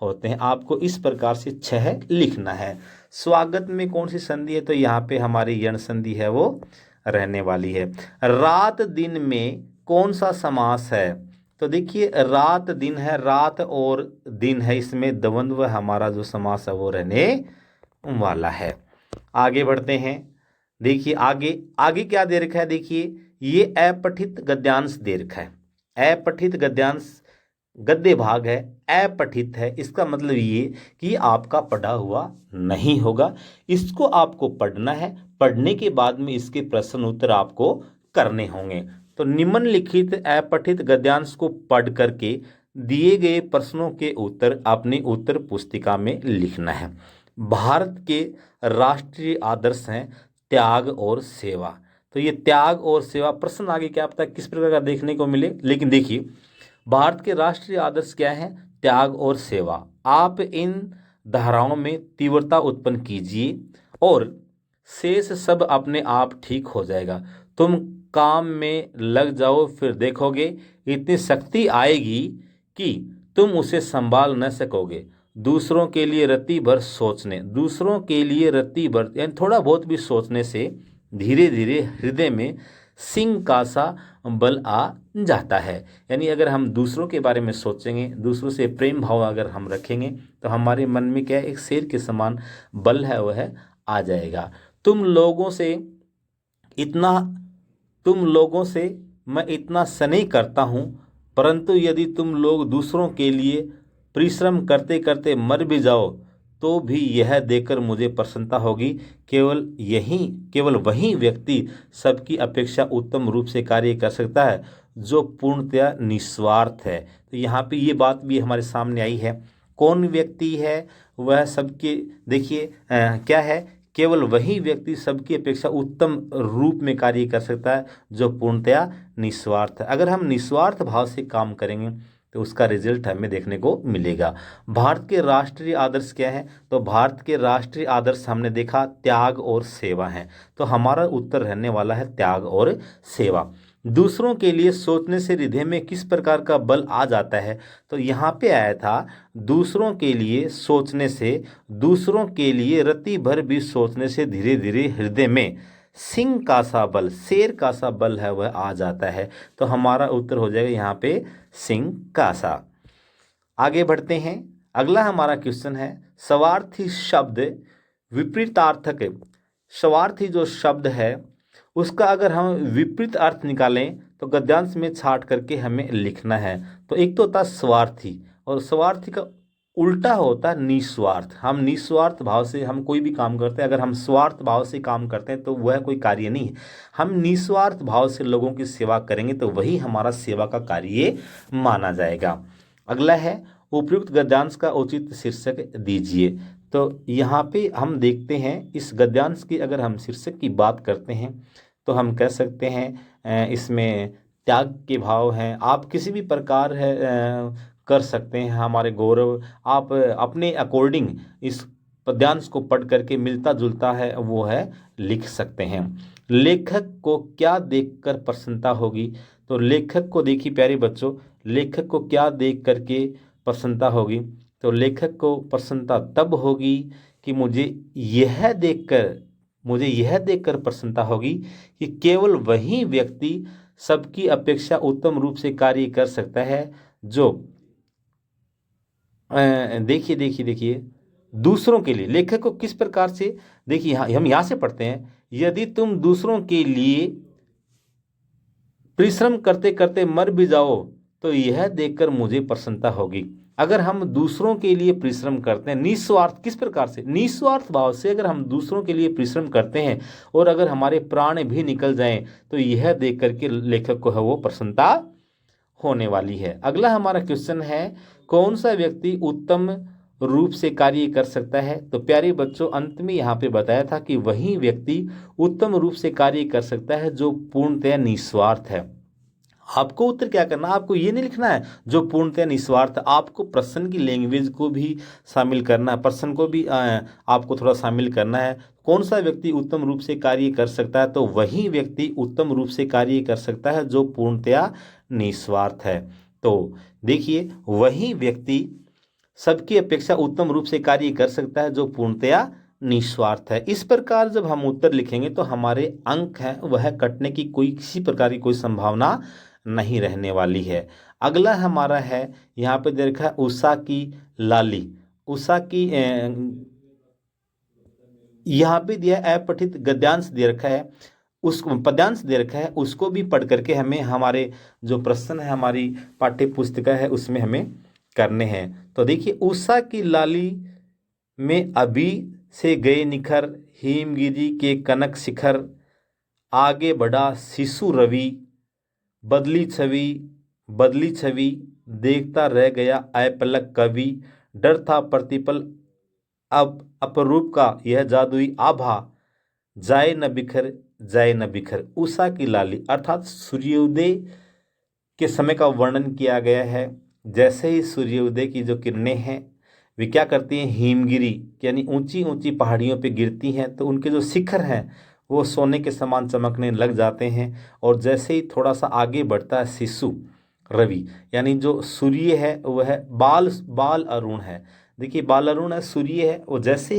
होते हैं। आपको इस प्रकार से 6 लिखना है। स्वागत में कौन सी संधि है? तो यहाँ पे हमारी यण संधि है वो रहने वाली है। रात दिन में कौन सा समास है? तो देखिए रात दिन है, रात और दिन है, इसमें द्वंद्व हमारा जो समास है वो रहने वाला है। आगे बढ़ते हैं। देखिए आगे क्या दे रखा है? देखिए ये अपठित गद्यांश दे रखा है। अपठित गद्यांश गद्य भाग है, अपठित है। इसका मतलब ये कि आपका पढ़ा हुआ नहीं होगा। इसको आपको पढ़ना है, पढ़ने के बाद में इसके प्रश्न उत्तर आपको करने होंगे। तो निम्नलिखित अपठित गद्यांश को पढ़ करके दिए गए प्रश्नों के उत्तर अपनी उत्तर पुस्तिका में लिखना है। भारत के राष्ट्रीय आदर्श हैं त्याग और सेवा। तो ये त्याग और सेवा प्रश्न आगे क्या पता किस प्रकार का देखने को मिले, लेकिन देखिए भारत के राष्ट्रीय आदर्श क्या है? त्याग और सेवा। आप इन धाराओं में तीव्रता उत्पन्न कीजिए और शेष सब अपने आप ठीक हो जाएगा। तुम काम में लग जाओ, फिर देखोगे इतनी शक्ति आएगी कि तुम उसे संभाल न सकोगे। दूसरों के लिए रत्ती भर सोचने, दूसरों के लिए रत्ती भर यानी थोड़ा बहुत भी सोचने से धीरे धीरे हृदय में सिंह का सा बल आ जाता है। यानी अगर हम दूसरों के बारे में सोचेंगे, दूसरों से प्रेम भाव अगर हम रखेंगे तो हमारे मन में क्या है? एक शेर के समान बल है वह आ जाएगा। तुम लोगों से मैं इतना स्नेह करता हूँ, परंतु यदि तुम लोग दूसरों के लिए परिश्रम करते करते मर भी जाओ तो भी यह देखकर मुझे प्रसन्नता होगी। केवल वही व्यक्ति सबकी अपेक्षा उत्तम रूप से कार्य कर सकता है जो पूर्णतया निस्वार्थ है। तो यहाँ पे ये बात भी हमारे सामने आई है। कौन व्यक्ति है वह सबके? देखिए क्या है? केवल वही व्यक्ति सबकी अपेक्षा उत्तम रूप में कार्य कर सकता है जो पूर्णतया निस्वार्थ है। अगर हम निस्वार्थ भाव से काम करेंगे तो उसका रिजल्ट हमें देखने को मिलेगा। भारत के राष्ट्रीय आदर्श क्या है? तो भारत के राष्ट्रीय आदर्श हमने देखा त्याग और सेवा है, तो हमारा उत्तर रहने वाला है त्याग और सेवा। दूसरों के लिए सोचने से हृदय में किस प्रकार का बल आ जाता है? तो यहाँ पे आया था दूसरों के लिए सोचने से, दूसरों के लिए रति भर भी सोचने से धीरे धीरे हृदय में सिंह का सा बल, शेर का सा बल है वह आ जाता है। तो हमारा उत्तर हो जाएगा यहाँ पे सिंह का सा। आगे बढ़ते हैं। अगला हमारा क्वेश्चन है स्वार्थी शब्द विपरीतार्थक। स्वार्थी जो शब्द है उसका अगर हम विपरीत अर्थ निकालें तो गद्यांश में छाट करके हमें लिखना है। तो एक तो होता है स्वार्थी, और स्वार्थी का उल्टा होता है निस्वार्थ। हम निस्वार्थ भाव से हम कोई भी काम करते हैं, अगर हम स्वार्थ भाव से काम करते हैं तो वह कोई कार्य नहीं है। हम निस्वार्थ भाव से लोगों की सेवा करेंगे तो वही हमारा सेवा का कार्य माना जाएगा। अगला है उपयुक्त गद्यांश का उचित शीर्षक दीजिए। तो यहाँ पे हम देखते हैं इस गद्यांश की अगर हम शीर्षक की बात करते हैं तो हम कह सकते हैं इसमें त्याग के भाव हैं। आप किसी भी प्रकार है कर सकते हैं। हमारे गौरव आप अपने अकॉर्डिंग इस पद्यांश को पढ़ करके मिलता जुलता है वो है लिख सकते हैं। लेखक को क्या देखकर प्रसन्नता होगी? तो लेखक को देखिए प्यारे बच्चों, लेखक को क्या देख करके प्रसन्नता होगी? तो लेखक को प्रसन्नता तब होगी कि मुझे यह देखकर प्रसन्नता होगी कि केवल वही व्यक्ति सबकी अपेक्षा उत्तम रूप से कार्य कर सकता है जो देखिए दूसरों के लिए लेखक को किस प्रकार से, देखिए हम यहाँ से पढ़ते हैं, यदि तुम दूसरों के लिए परिश्रम करते करते मर भी जाओ तो यह देखकर मुझे प्रसन्नता होगी। अगर हम दूसरों के लिए परिश्रम करते हैं निस्वार्थ, किस प्रकार से? निस्वार्थ भाव से अगर हम दूसरों के लिए परिश्रम करते हैं और अगर हमारे प्राण भी निकल जाएं तो यह देख करके लेखक को है वो प्रसन्नता होने वाली है। अगला हमारा क्वेश्चन है कौन सा व्यक्ति उत्तम रूप से कार्य कर सकता है? तो प्यारे बच्चों अंत में यहाँ पे बताया था कि वही व्यक्ति उत्तम रूप से कार्य कर सकता है जो पूर्णतया निस्वार्थ है। आपको उत्तर क्या करना, आपको ये नहीं लिखना है जो पूर्णतः निस्वार्थ, आपको प्रश्न की लैंग्वेज को भी शामिल करना है, प्रश्न को भी आपको थोड़ा शामिल करना है। कौन सा व्यक्ति उत्तम रूप से कार्य कर सकता है? तो वही व्यक्ति उत्तम रूप से कार्य कर सकता है जो पूर्णतया निस्वार्थ है। तो देखिए वही व्यक्ति सबकी अपेक्षा उत्तम रूप से कार्य कर सकता है जो पूर्णतया निस्वार्थ है। इस प्रकार जब हम उत्तर लिखेंगे तो हमारे अंक हैं वह कटने की किसी प्रकार की कोई संभावना नहीं रहने वाली है। अगला हमारा है यहाँ पे दे रखा है उषा की लाली। उषा की यहाँ पे दिया अपठित गद्यांश दे रखा है, उसको पद्यांश दे रखा है, उसको भी पढ़ करके हमें हमारे जो प्रश्न है हमारी पाठ्य पुस्तिका है उसमें हमें करने हैं। तो देखिए उषा की लाली में अभी से गए निखर, हिमगिरी के कनक शिखर, आगे बढ़ा शिशु रवि, बदली छवि देखता रह गया अपलक कवि, डर था प्रतिपल अब अपरूप का यह जादुई आभा, जाए न बिखर। उषा की लाली अर्थात सूर्योदय के समय का वर्णन किया गया है। जैसे ही सूर्योदय की जो किरणें हैं वे क्या करती हैं, हिमगिरी यानी ऊंची ऊंची पहाड़ियों पे गिरती हैं तो उनके जो शिखर हैं वो सोने के समान चमकने लग जाते हैं। और जैसे ही थोड़ा सा आगे बढ़ता है शिशु रवि यानी जो सूर्य है वह बाल अरुण है। देखिए बाल अरुण है, सूर्य है, वो जैसे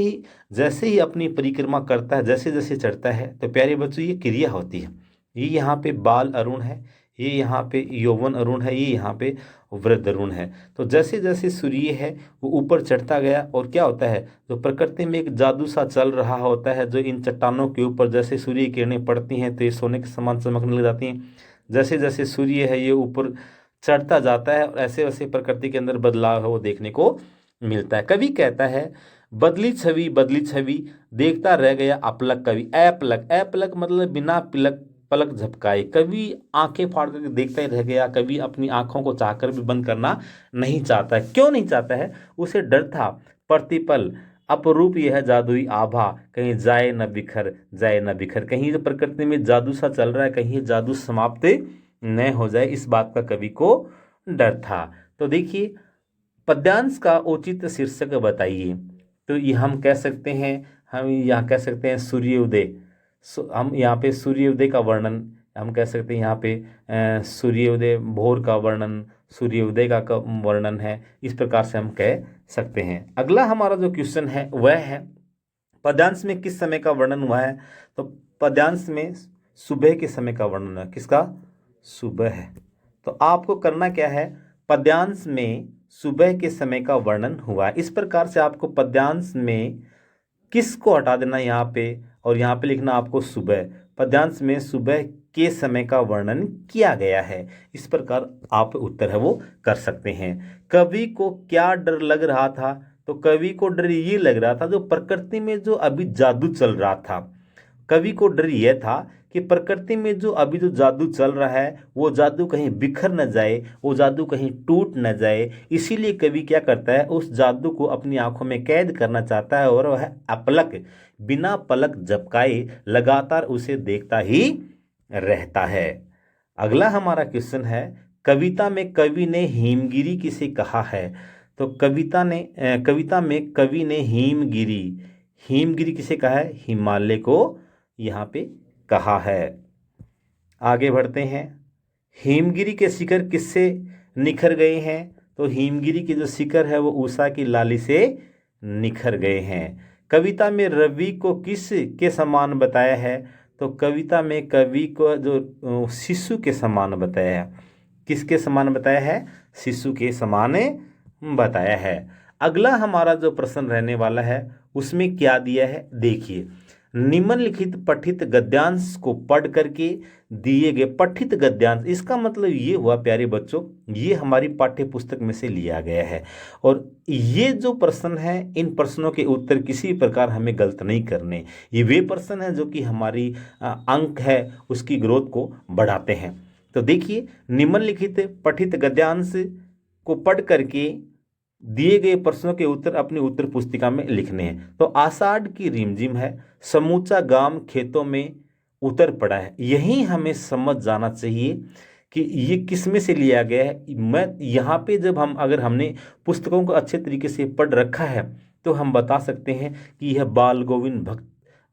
ही अपनी परिक्रमा करता है, जैसे जैसे चढ़ता है तो प्यारे बच्चों ये क्रिया होती है। ये यहाँ पे बाल अरुण है, ये यहाँ पे यौवन अरुण है, ये यहाँ पे वृद्ध अरुण है। तो जैसे जैसे सूर्य है वो ऊपर चढ़ता गया और क्या होता है जो प्रकृति में एक जादू सा चल रहा होता है, जो इन चट्टानों के ऊपर जैसे सूर्य की किरणें पड़ती हैं तो ये सोने के समान चमकने लग जाती हैं। जैसे जैसे सूर्य है ये ऊपर चढ़ता जाता है और ऐसे वैसे प्रकृति के अंदर बदलाव है वो देखने को मिलता है। कवि कहता है बदली छवि देखता रह गया अपलक कवि। अपलक मतलब बिना पलक झपकाए। कवि आंखें फाड़ करके देखता ही रह गया। कवि अपनी आंखों को चाहकर भी बंद करना नहीं चाहता है। क्यों नहीं चाहता है? उसे डर था प्रतिपल अपरूप यह जादुई आभा, कहीं जाए न बिखर। कहीं जो प्रकृति में जादू सा चल रहा है कहीं जादू समाप्त न हो जाए, इस बात का कवि को डर था। तो देखिए पद्यांश का उचित शीर्षक बताइए। तो ये हम कह सकते हैं, हम यहाँ कह सकते हैं सूर्योदय। हम यहाँ पे सूर्योदय का वर्णन हम कह सकते हैं, यहाँ पे सूर्योदय भोर का वर्णन, सूर्योदय का वर्णन है, इस प्रकार से हम कह सकते हैं। अगला हमारा जो क्वेश्चन है वह है पद्यांश में किस समय का वर्णन हुआ है। तो पद्यांश में सुबह के समय का वर्णन है। किसका? सुबह है। तो आपको करना क्या है, पद्यांश में सुबह के समय का वर्णन हुआ है। इस प्रकार से आपको पद्यांश में किस को हटा देना यहाँ पे, और यहाँ पे लिखना आपको सुबह। पद्यांश में सुबह के समय का वर्णन किया गया है। इस प्रकार आप उत्तर है वो कर सकते हैं। कवि को क्या डर लग रहा था। तो कवि को डर ये लग रहा था जो प्रकृति में जो अभी जादू चल रहा था। कवि को डर यह था कि प्रकृति में जो अभी जो जादू चल रहा है वो जादू कहीं बिखर न जाए, वो जादू कहीं टूट न जाए। इसीलिए कवि क्या करता है, उस जादू को अपनी आंखों में कैद करना चाहता है और वह अपलक बिना पलक झपकाए लगातार उसे देखता ही रहता है। अगला हमारा क्वेश्चन है, कविता में कवि ने हिमगिरी किसे कहा है। तो कविता में कवि ने हिमगिरी किसे कहा है, हिमालय को यहाँ पे कहा है। आगे बढ़ते हैं, हिमगिरी के शिखर किससे निखर गए हैं। तो हिमगिरी के जो शिखर है वो उषा की लाली से निखर गए हैं। कविता में रवि को किस के समान बताया है। तो कविता में कवि को जो शिशु के समान बताया है। किसके समान बताया है, शिशु के समान बताया है। अगला हमारा जो प्रश्न रहने वाला है उसमें क्या दिया है, देखिए निम्नलिखित पठित गद्यांश को पढ़ करके दिए गए पठित गद्यांश, इसका मतलब ये हुआ प्यारे बच्चों, ये हमारी पाठ्य पुस्तक में से लिया गया है। और ये जो प्रश्न है, इन प्रश्नों के उत्तर किसी प्रकार हमें गलत नहीं करने। ये वे प्रश्न हैं जो कि हमारी अंक है उसकी ग्रोथ को बढ़ाते हैं। तो देखिए निम्नलिखित पठित गद्यांश को पढ़ करके दिए गए प्रश्नों के उत्तर अपनी उत्तर पुस्तिका में लिखने हैं। तो आषाढ़ की रिमझिम है, समूचा गांव खेतों में उतर पड़ा है। यही हमें समझ जाना चाहिए कि ये किस में से लिया गया है। मैं यहाँ पे जब अगर हमने पुस्तकों को अच्छे तरीके से पढ़ रखा है तो हम बता सकते हैं कि यह बाल गोविंद भक्त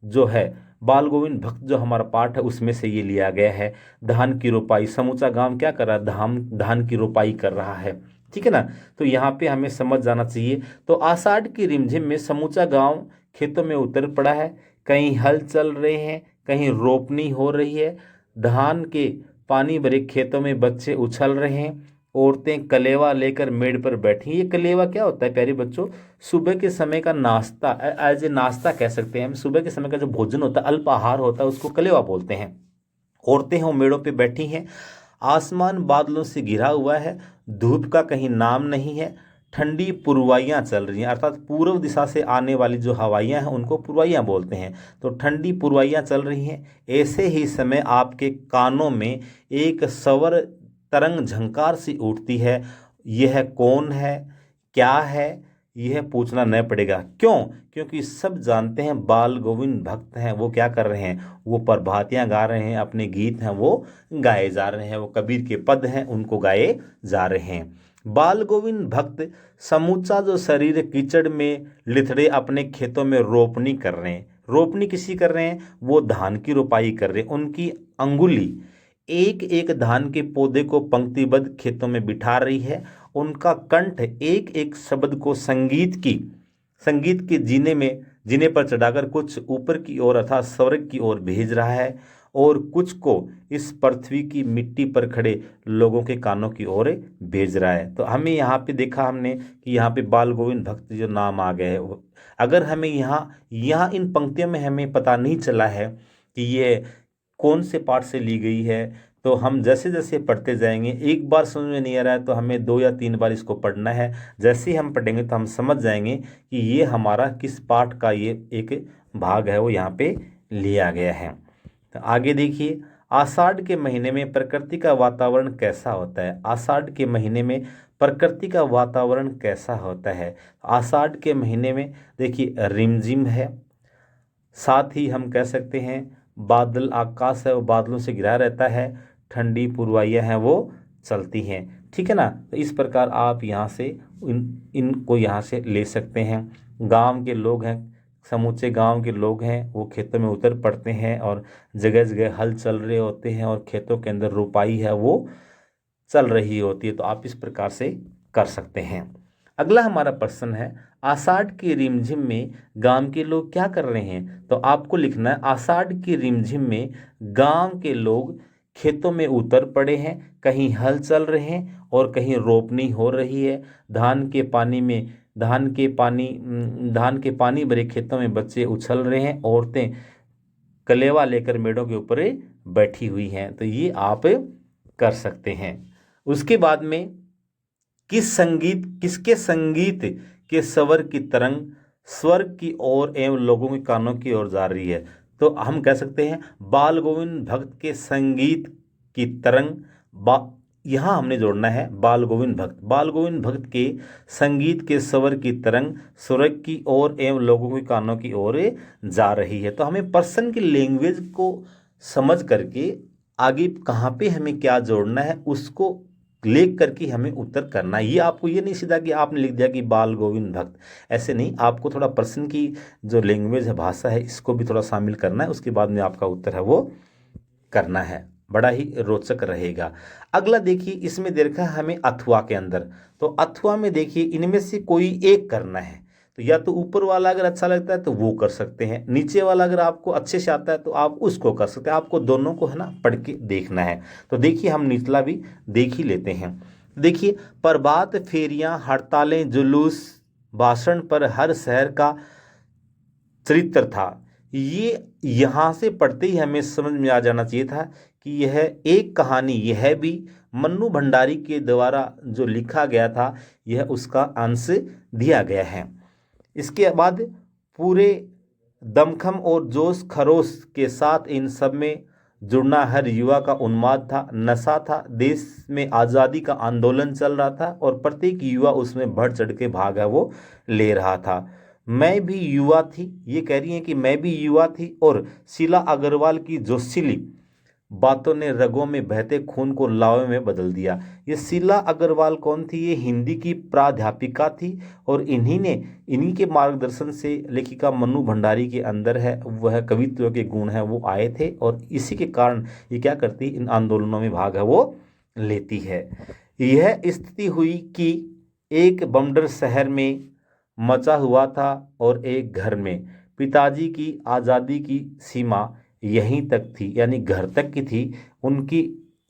जो है, बाल गोविंद भक्त जो हमारा पाठ है उसमें से ये लिया गया है। धान की रोपाई, समूचा गांव क्या कर रहा है, धान की रोपाई कर रहा है, ठीक है ना। तो यहाँ पे हमें समझ जाना चाहिए। तो आषाढ़ की रिमझिम में समूचा गांव खेतों में उतर पड़ा है। कहीं हल चल रहे हैं, कहीं रोपनी हो रही है। धान के पानी भरे खेतों में बच्चे उछल रहे हैं। औरतें कलेवा लेकर मेड़ पर बैठी। ये कलेवा क्या होता है प्यारे बच्चों, सुबह के समय का नाश्ता, एज ए नाश्ता कह सकते हैं हम। सुबह के समय का जो भोजन होता है, अल्पाहार होता है, उसको कलेवा बोलते हैं। औरतें हैं मेड़ों पे बैठी हैं। आसमान बादलों से घिरा हुआ है, धूप का कहीं नाम नहीं है। ठंडी पुरवाइयाँ चल रही हैं, अर्थात पूर्व दिशा से आने वाली जो हवाइयाँ हैं उनको पुरवाइयाँ बोलते हैं। तो ठंडी पुरवाइयाँ चल रही हैं। ऐसे ही समय आपके कानों में एक स्वर तरंग झंकार सी उठती है। यह कौन है, क्या है, यह पूछना न पड़ेगा। क्यों? क्योंकि सब जानते हैं बाल गोविंद भक्त हैं, वो क्या कर रहे हैं, वो प्रभातियाँ गा रहे हैं, अपने गीत हैं वो गाए जा रहे हैं, वो कबीर के पद हैं उनको गाए जा रहे हैं। बाल गोविंद भक्त समूचा जो शरीर कीचड़ में लिथड़े अपने खेतों में रोपनी कर रहे हैं। रोपनी किसी कर रहे हैं, वो धान की रोपाई कर रहे हैं। उनकी अंगुली एक एक धान के पौधे को पंक्तिबद्ध खेतों में बिठा रही है। उनका कंठ एक एक शब्द को संगीत के जीने पर चढ़ाकर कुछ ऊपर की ओर अर्थात स्वर्ग की ओर भेज रहा है, और कुछ को इस पृथ्वी की मिट्टी पर खड़े लोगों के कानों की ओर भेज रहा है। तो हमें यहाँ पे देखा हमने कि यहाँ पे बाल गोविंद भक्त जो नाम आ गए है। अगर हमें यहाँ इन पंक्तियों में हमें पता नहीं चला है कि ये कौन से पाठ से ली गई है, तो हम जैसे जैसे पढ़ते जाएंगे, एक बार समझ में नहीं आ रहा है तो हमें 2 या 3 बार इसको पढ़ना है। जैसे ही हम पढ़ेंगे तो हम समझ जाएंगे कि ये हमारा किस पाठ का ये एक भाग है, वो यहाँ पे लिया गया है। तो आगे देखिए, आषाढ़ के महीने में प्रकृति का वातावरण कैसा होता है। आषाढ़ के महीने में प्रकृति का वातावरण कैसा होता है। आषाढ़ के महीने में देखिए रिमझिम है, साथ ही हम कह सकते हैं बादल, आकाश है वो बादलों से घिरा रहता है। ठंडी पुरवाइयाँ हैं वो चलती हैं। ठीक है ना। तो इस प्रकार आप यहाँ से इनको यहाँ से ले सकते हैं। गांव के लोग हैं, समूचे गांव के लोग हैं, वो खेतों में उतर पड़ते हैं और जगह जगह हल चल रहे होते हैं और खेतों के अंदर रुपाई है वो चल रही होती है। तो आप इस प्रकार से कर सकते हैं। अगला हमारा प्रश्न है, आषाढ़ की रिमझिम में गांव के लोग क्या कर रहे हैं। तो आपको लिखना है, आषाढ़ की रिमझिम में गांव के लोग खेतों में उतर पड़े हैं, कहीं हल चल रहे हैं और कहीं रोपनी हो रही है। धान के पानी में धान के पानी भरे खेतों में बच्चे उछल रहे हैं, औरतें कलेवा लेकर मेड़ों के ऊपर बैठी हुई हैं। तो ये आप कर सकते हैं। उसके बाद में किसके संगीत के स्वर की तरंग स्वर्ग की ओर एवं लोगों के कानों की ओर जा रही है। तो हम कह सकते हैं बाल गोविंद भक्त के संगीत की तरंग, यहाँ हमने जोड़ना है बाल गोविंद भक्त के संगीत के स्वर की तरंग स्वर्ग की ओर एवं लोगों के कानों की ओर जा रही है। तो हमें पर्सन की लैंग्वेज को समझ करके आगे कहाँ पे हमें क्या जोड़ना है उसको लेख करके हमें उत्तर करना है। ये आपको ये नहीं सीधा कि आपने लिख दिया कि बाल गोविंद भक्त, ऐसे नहीं। आपको थोड़ा पर्सन की जो लैंग्वेज है, भाषा है, इसको भी थोड़ा शामिल करना है। उसके बाद में आपका उत्तर है वो करना है, बड़ा ही रोचक रहेगा। अगला देखिए, इसमें दे रखा है हमें अथवा के अंदर। तो अथवा में देखिए इनमें से कोई एक करना है। तो या तो ऊपर वाला अगर अच्छा लगता है तो वो कर सकते हैं, नीचे वाला अगर आपको अच्छे से आता है तो आप उसको कर सकते हैं। आपको दोनों को है ना पढ़ के देखना है। तो देखिए हम निचला भी देख ही लेते हैं। देखिए, प्रभात फेरियां, हड़तालें, जुलूस, भाषण पर हर शहर का चरित्र था। ये यहाँ से पढ़ते ही हमें समझ में आ जाना चाहिए था कि यह एक कहानी, यह भी मन्नू भंडारी के द्वारा जो लिखा गया था, यह उसका अंश दिया गया है। इसके बाद पूरे दमखम और जोश खरोश के साथ इन सब में जुड़ना हर युवा का उन्माद था, नशा था। देश में आज़ादी का आंदोलन चल रहा था और प्रत्येक युवा उसमें बढ़ चढ़ के भाग है वो ले रहा था। मैं भी युवा थी, ये कह रही हैं कि मैं भी युवा थी, और शीला अग्रवाल की जोशीली बातों ने रगों में बहते खून को लावे में बदल दिया। ये शीला अग्रवाल कौन थी? ये हिंदी की प्राध्यापिका थी और इन्हीं के मार्गदर्शन से लेखिका मन्नू भंडारी के अंदर है वह कवित्व के गुण है वो आए थे, और इसी के कारण ये क्या करती, इन आंदोलनों में भाग है वो लेती है। यह स्थिति हुई कि एक बमडर शहर में मचा हुआ था और एक घर में। पिताजी की आज़ादी की सीमा यहीं तक थी, यानी घर तक की थी। उनकी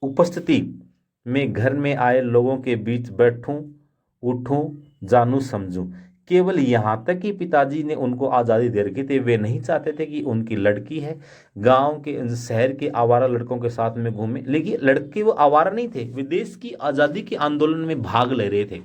उपस्थिति में घर में आए लोगों के बीच बैठूं, उठूं, जानूं, समझूं। केवल यहाँ तक कि पिताजी ने उनको आज़ादी दे रखी थी। वे नहीं चाहते थे कि उनकी लड़की है गांव के शहर के आवारा लड़कों के साथ में घूमे। लेकिन लड़के वो आवारा नहीं थे, वे देश की आज़ादी के आंदोलन में भाग ले रहे थे।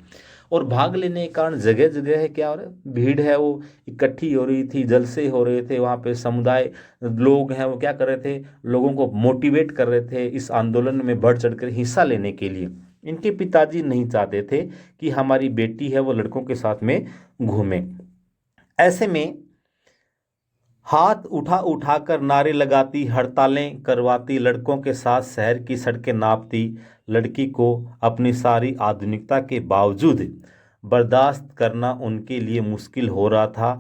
और भाग लेने के कारण जगह जगह है क्या हो रहा है, भीड़ है वो इकट्ठी हो रही थी, जलसे हो रहे थे। वहाँ पे समुदाय लोग हैं वो क्या कर रहे थे, लोगों को मोटिवेट कर रहे थे इस आंदोलन में बढ़ चढ़कर हिस्सा लेने के लिए। इनके पिताजी नहीं चाहते थे कि हमारी बेटी है वो लड़कों के साथ में घूमे। ऐसे में हाथ उठा उठा कर नारे लगाती, हड़तालें करवाती, लड़कों के साथ शहर की सड़कें नापती। लड़की को अपनी सारी आधुनिकता के बावजूद बर्दाश्त करना उनके लिए मुश्किल हो रहा था।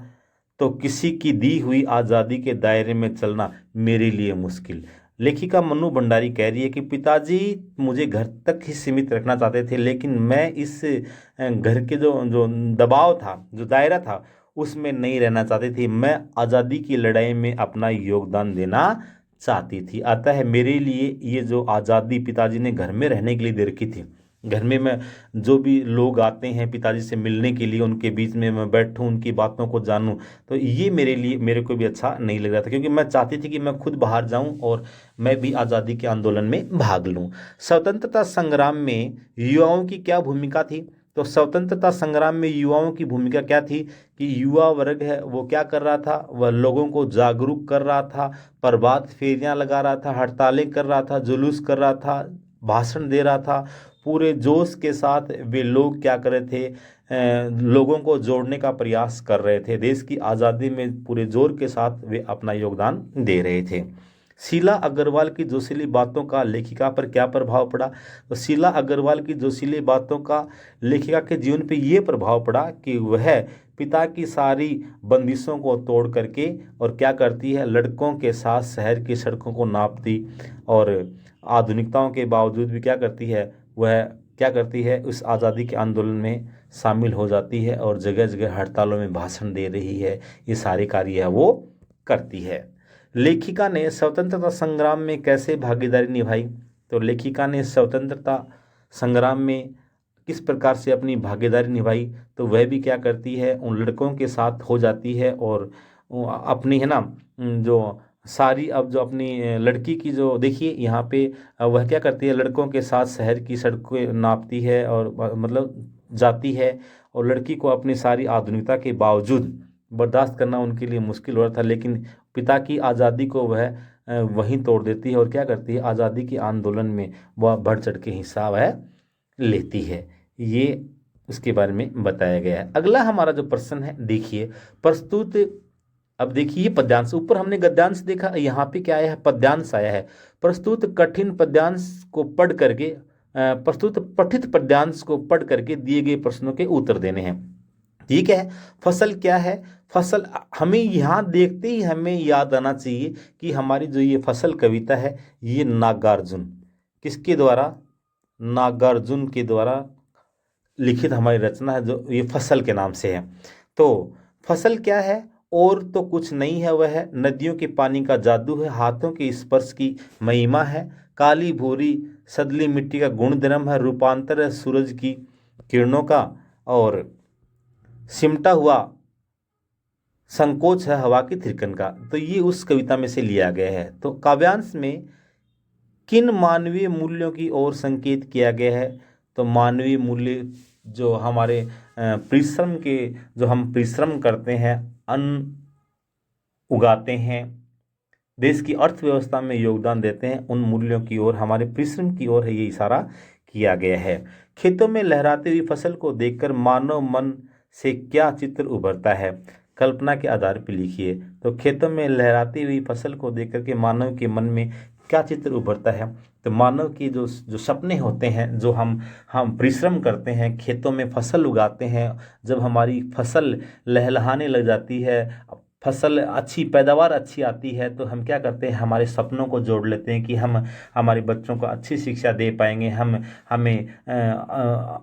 तो किसी की दी हुई आज़ादी के दायरे में चलना मेरे लिए मुश्किल। लेखिका मन्नू भंडारी कह रही है कि पिताजी मुझे घर तक ही सीमित रखना चाहते थे, लेकिन मैं इस घर के जो जो दबाव था, जो दायरा था, उसमें नहीं रहना चाहती थी। मैं आज़ादी की लड़ाई में अपना योगदान देना चाहती थी। अतः मेरे लिए ये जो आज़ादी पिताजी ने घर में रहने के लिए दे रखी थी, घर में मैं जो भी लोग आते हैं पिताजी से मिलने के लिए, उनके बीच में मैं बैठूं, उनकी बातों को जानूं, तो ये मेरे को भी अच्छा नहीं लग रहा था, क्योंकि मैं चाहती थी कि मैं खुद बाहर जाऊं और मैं भी आज़ादी के आंदोलन में भाग लूं। स्वतंत्रता संग्राम में युवाओं की क्या भूमिका थी? तो स्वतंत्रता संग्राम में युवाओं की भूमिका क्या थी कि युवा वर्ग है वो क्या कर रहा था, वह लोगों को जागरूक कर रहा था, प्रभात फेरियां लगा रहा था, हड़तालें कर रहा था, जुलूस कर रहा था, भाषण दे रहा था। पूरे जोश के साथ वे लोग क्या कर रहे थे, लोगों को जोड़ने का प्रयास कर रहे थे। देश की आज़ादी में पूरे जोर के साथ वे अपना योगदान दे रहे थे। शीला अग्रवाल की जोशीली बातों का लेखिका पर क्या प्रभाव पड़ा? तो शीला अग्रवाल की जोशीली बातों का लेखिका के जीवन पे ये प्रभाव पड़ा कि वह पिता की सारी बंदिशों को तोड़ करके और क्या करती है, लड़कों के साथ शहर की सड़कों को नापती और आधुनिकताओं के बावजूद भी क्या करती है, वह क्या करती है, उस आज़ादी के आंदोलन में शामिल हो जाती है और जगह जगह हड़तालों में भाषण दे रही है। ये सारे कार्य है वो करती है। लेखिका ने स्वतंत्रता संग्राम में कैसे भागीदारी निभाई? तो लेखिका ने स्वतंत्रता संग्राम में किस प्रकार से अपनी भागीदारी निभाई? तो वह भी क्या करती है, उन लड़कों के साथ हो जाती है और अपनी है ना जो सारी अब जो अपनी लड़की की जो देखिए यहाँ पे वह क्या करती है, लड़कों के साथ शहर की सड़कें नापती है और मतलब जाती है और लड़की को अपनी सारी आधुनिकता के बावजूद बर्दाश्त करना उनके लिए मुश्किल हो रहा था, लेकिन पिता की आज़ादी को वह वहीं तोड़ देती है और क्या करती है, आज़ादी के आंदोलन में वह बढ़ चढ़ के हिस्सा वह लेती है। ये उसके बारे में बताया गया है। अगला हमारा जो प्रश्न है देखिए, प्रस्तुत, अब देखिए पद्यांश, ऊपर हमने गद्यांश देखा, यहाँ पे क्या आया है, पद्यांश आया है। प्रस्तुत कठिन पद्यांश को पढ़ करके प्रस्तुत पठित पद्यांश को पढ़ करके दिए गए प्रश्नों के उत्तर देने हैं। ठीक है। फसल क्या है? फसल हमें यहाँ देखते ही हमें याद आना चाहिए कि हमारी जो ये फसल कविता है ये नागार्जुन किसके द्वारा, नागार्जुन के द्वारा लिखित हमारी रचना है जो ये फसल के नाम से है। तो फसल क्या है? और तो कुछ नहीं है, वह है नदियों के पानी का जादू है, हाथों के स्पर्श की महिमा है, काली भूरी सदली मिट्टी का गुणधर्म है, रूपांतर है सूरज की किरणों का, और सिमटा हुआ संकोच है हवा की थिरकन का। तो ये उस कविता में से लिया गया है। तो काव्यांश में किन मानवीय मूल्यों की ओर संकेत किया गया है? तो मानवीय मूल्य जो हमारे परिश्रम के, जो हम परिश्रम करते हैं, अन्न उगाते हैं, देश की अर्थव्यवस्था में योगदान देते हैं, उन मूल्यों की ओर, हमारे परिश्रम की ओर है ये इशारा किया गया है। खेतों में लहराती हुई फसल को देखकर मानव मन से क्या चित्र उभरता है? कल्पना के आधार पर लिखिए। तो खेतों में लहराती हुई फसल को देख करके मानव के मन में क्या चित्र उभरता है? तो मानव की जो जो सपने होते हैं, जो हम परिश्रम करते हैं, खेतों में फसल उगाते हैं, जब हमारी फसल लहलहाने लग जाती है, फसल अच्छी पैदावार अच्छी आती है, तो हम क्या करते हैं, हमारे सपनों को जोड़ लेते हैं कि हम हमारे बच्चों को अच्छी शिक्षा दे पाएंगे, हम हमें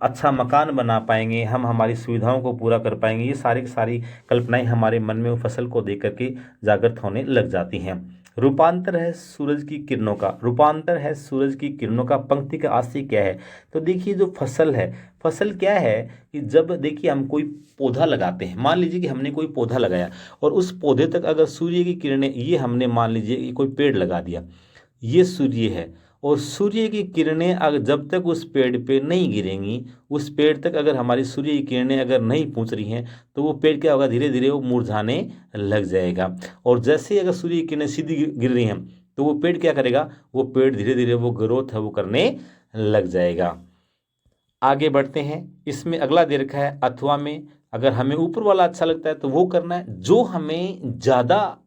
अच्छा मकान बना पाएंगे, हम हमारी सुविधाओं को पूरा कर पाएंगे। ये सारी की सारी कल्पनाएं हमारे मन में वो फसल को देख करके जागृत होने लग जाती हैं। रूपांतर है सूरज की किरणों का, रूपांतर है सूरज की किरणों का, पंक्ति का आशय क्या है? तो देखिए जो फसल है, फसल क्या है कि जब देखिए हम कोई पौधा लगाते हैं, मान लीजिए कि हमने कोई पौधा लगाया और उस पौधे तक अगर सूर्य की किरणें, ये हमने मान लीजिए कि कोई पेड़ लगा दिया, ये सूर्य है, और सूर्य की किरणें अगर जब तक उस पेड़ पे नहीं गिरेंगी, उस पेड़ तक अगर हमारी सूर्य की किरणें अगर नहीं पहुंच रही हैं, तो वो पेड़ क्या होगा, धीरे धीरे वो मुरझाने लग जाएगा। और जैसे ही अगर सूर्य की किरणें सीधी गिर रही हैं, तो वो पेड़ क्या करेगा, वो पेड़ धीरे धीरे वो ग्रोथ है वो करने लग जाएगा। आगे बढ़ते हैं। इसमें अगला दे रखा है अथवा में, अगर हमें ऊपर वाला अच्छा लगता है तो वो करना है, जो हमें ज़्यादा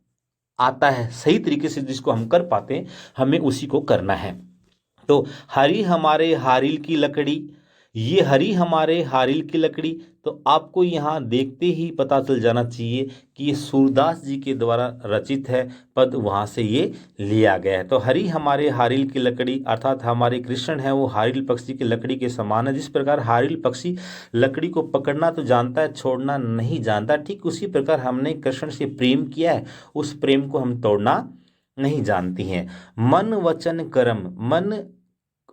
आता है सही तरीके से जिसको हम कर पाते हैं, हमें उसी को करना है। तो हरी हमारे हारिल की लकड़ी, ये हरी हमारे हारिल की लकड़ी, तो आपको यहाँ देखते ही पता चल जाना चाहिए कि ये सूरदास जी के द्वारा रचित है, पद वहाँ से ये लिया गया है। तो हरी हमारे हारिल की लकड़ी अर्थात हमारे कृष्ण है वो हारिल पक्षी की लकड़ी के समान है। जिस प्रकार हारिल पक्षी लकड़ी को पकड़ना तो जानता है, छोड़ना नहीं जानता, ठीक उसी प्रकार हमने कृष्ण से प्रेम किया है, उस प्रेम को हम तोड़ना नहीं जानती हैं। मन वचन कर्म,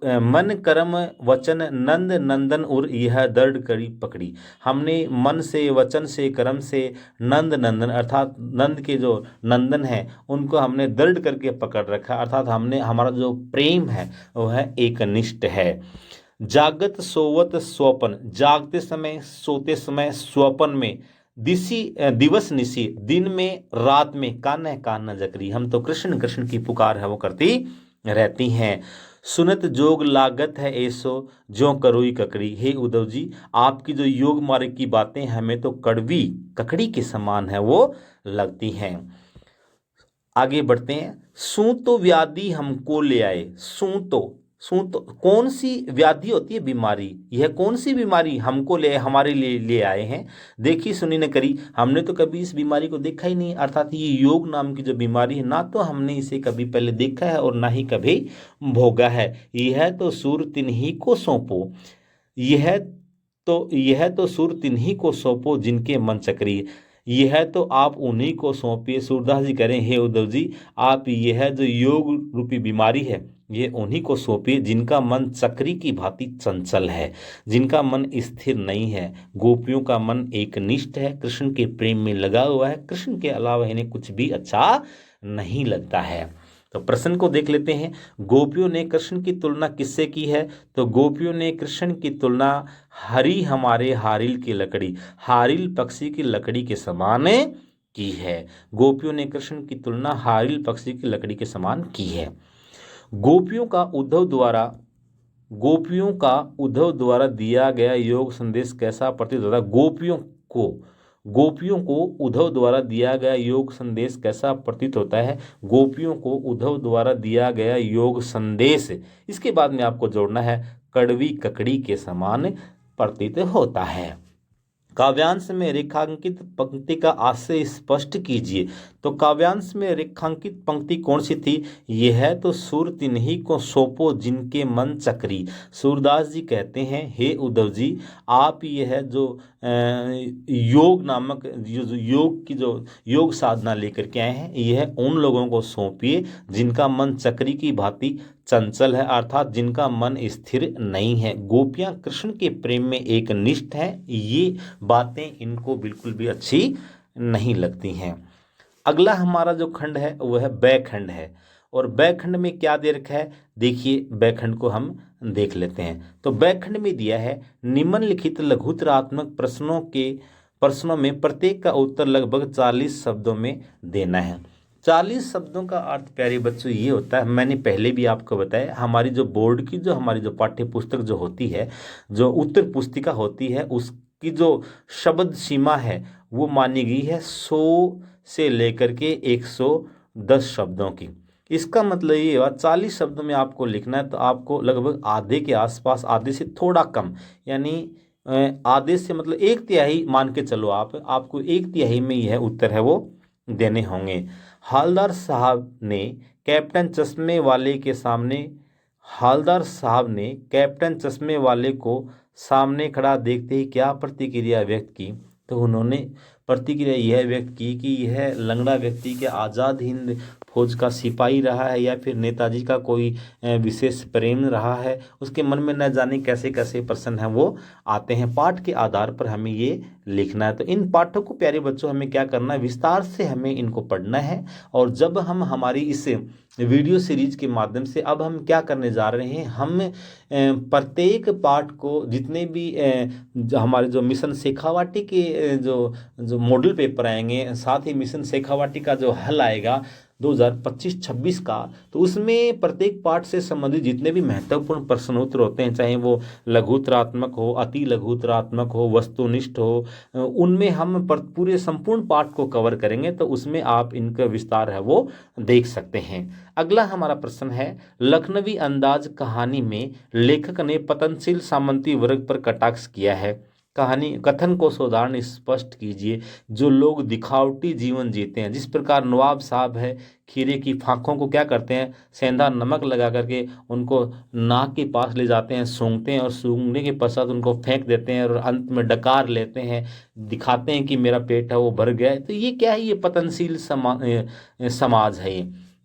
मन कर्म वचन नंद नंदन उर यह दर्द करी पकड़ी, हमने मन से वचन से कर्म से नंद नंदन अर्थात नंद के जो नंदन है उनको हमने दर्द करके पकड़ रखा, अर्थात हमने हमारा जो प्रेम है वह एकनिष्ठ है। जागत सोवत स्वपन, जागते समय सोते समय स्वपन में, दिवस निशी, दिन में रात में, कान्ह कान्ह जकरी, हम तो कृष्ण कृष्ण की पुकार है वो करती रहती हैं। सुनत जोग लागत है ऐसो जो करोई ककड़ी, हे उद्धव जी आपकी जो योग मार्ग की बातें हमें तो कड़वी ककड़ी के समान है वो लगती हैं। आगे बढ़ते हैं। सूतो व्याधि हमको ले आए। सूतो सूतो कौन सी व्याधि होती है? बीमारी। यह कौन सी बीमारी हमको ले हमारे लिए ले आए हैं? देखी सुनी न करी, हमने तो कभी इस बीमारी को देखा ही नहीं। अर्थात ये योग नाम की जो बीमारी है, ना तो हमने इसे कभी पहले देखा है और ना ही कभी भोगा है। यह तो सूर तिन्ही को सौंपो, यह तो सूर तिन्ही को सौंपो जिनके मन चक्री। यह तो आप उन्हीं को सौंपिए। सूरदास जी करें, हे उद्धव जी, आप यह जो योग रूपी बीमारी है ये उन्हीं को सौंपिए जिनका मन चक्री की भांति चंचल है, जिनका मन स्थिर नहीं है। गोपियों का मन एकनिष्ठ है, कृष्ण के प्रेम में लगा हुआ है, कृष्ण के अलावा इन्हें कुछ भी अच्छा नहीं लगता है। तो प्रश्न को देख लेते हैं। गोपियों ने कृष्ण की तुलना किससे की है? तो गोपियों ने कृष्ण की तुलना हरि हमारे हारिल की लकड़ी, हारिल पक्षी की लकड़ी के समान की है। गोपियों ने कृष्ण की तुलना हारिल पक्षी की लकड़ी के समान की है। गोपियों का उद्धव द्वारा दिया गया योग संदेश कैसा प्रतीत होता है? गोपियों को उद्धव द्वारा दिया गया योग संदेश कैसा प्रतीत होता है? गोपियों को उद्धव द्वारा दिया गया योग संदेश, इसके बाद में आपको जोड़ना है, कड़वी ककड़ी के समान प्रतीत होता है। काव्यांश में रेखांकित पंक्ति का आशय स्पष्ट कीजिए। तो काव्यांश में रेखांकित पंक्ति कौन सी थी? यह तो सूर तिन्ही को सौंपो जिनके मन चक्री। सूरदास जी कहते हैं, हे उद्धव जी, आप यह जो योग नामक योग की जो योग साधना लेकर के आए हैं, यह उन लोगों को सौंपिए जिनका मन चक्री की भांति चंचल है, अर्थात जिनका मन स्थिर नहीं है। गोपियां कृष्ण के प्रेम में एक निष्ठ है, ये बातें इनको बिल्कुल भी अच्छी नहीं लगती हैं। अगला हमारा जो खंड है वह है बैखंड है। और बैखंड में क्या दे रखा है? देखिए, बैखंड को हम देख लेते हैं। तो बैखंड में दिया है, निम्नलिखित लघुतरात्मक प्रश्नों में प्रत्येक का उत्तर लगभग 40 शब्दों में देना है। 40 शब्दों का अर्थ प्यारे बच्चों ये होता है, मैंने पहले भी आपको बताया, हमारी जो बोर्ड की हमारी जो पाठ्य पुस्तक जो होती है, जो उत्तर पुस्तिका होती है, उसकी जो शब्द सीमा है वो मानी गई है 100 से लेकर के 110 शब्दों की। इसका मतलब ये हुआ 40 शब्दों में आपको लिखना है, तो आपको लगभग आधे के आसपास, आधे से थोड़ा कम, यानी आधे से मतलब 1/3 मान के चलो, आपको 1/3 में यह उत्तर है वो देने होंगे। हवलदार साहब ने कैप्टन चश्मे वाले को सामने खड़ा देखते ही क्या प्रतिक्रिया व्यक्त की? तो उन्होंने प्रतिक्रिया यह व्यक्त की कि यह लंगड़ा व्यक्ति के आज़ाद हिंद फौज का सिपाही रहा है या फिर नेताजी का कोई विशेष प्रेम रहा है। उसके मन में न जाने कैसे कैसे प्रश्न हैं वो आते हैं। पाठ के आधार पर हमें ये लिखना है। तो इन पाठों को प्यारे बच्चों हमें क्या करना है? विस्तार से हमें इनको पढ़ना है। और जब हम हमारी इस वीडियो सीरीज के माध्यम से अब हम क्या करने जा रहे हैं, हम प्रत्येक पाठ को, जितने भी हमारे जो मिशन शेखावाटी के जो मॉडल पेपर आएंगे, साथ ही मिशन शेखावाटी का जो हल आएगा 2025-26 का, तो उसमें प्रत्येक पाठ से संबंधित जितने भी महत्वपूर्ण प्रश्न उत्तर होते हैं, चाहे वो लघुतरात्मक हो, अति लघुतरात्मक हो, वस्तुनिष्ठ हो, उनमें हम पूरे संपूर्ण पाठ को कवर करेंगे। तो उसमें आप इनका विस्तार है वो देख सकते हैं। अगला हमारा प्रश्न है, लखनवी अंदाज कहानी में लेखक ने पतनशील सामंती वर्ग पर कटाक्ष किया है। कथन को साधारण स्पष्ट कीजिए। जो लोग दिखावटी जीवन जीते हैं, जिस प्रकार नवाब साहब है, खीरे की फांकों को क्या करते हैं, सेंधा नमक लगा करके उनको नाक के पास ले जाते हैं, सूंघते हैं और सूंघने के पश्चात उनको फेंक देते हैं और अंत में डकार लेते हैं, दिखाते हैं कि मेरा पेट है वो भर गया है। तो ये क्या है? ये पतनशील समाज है ये।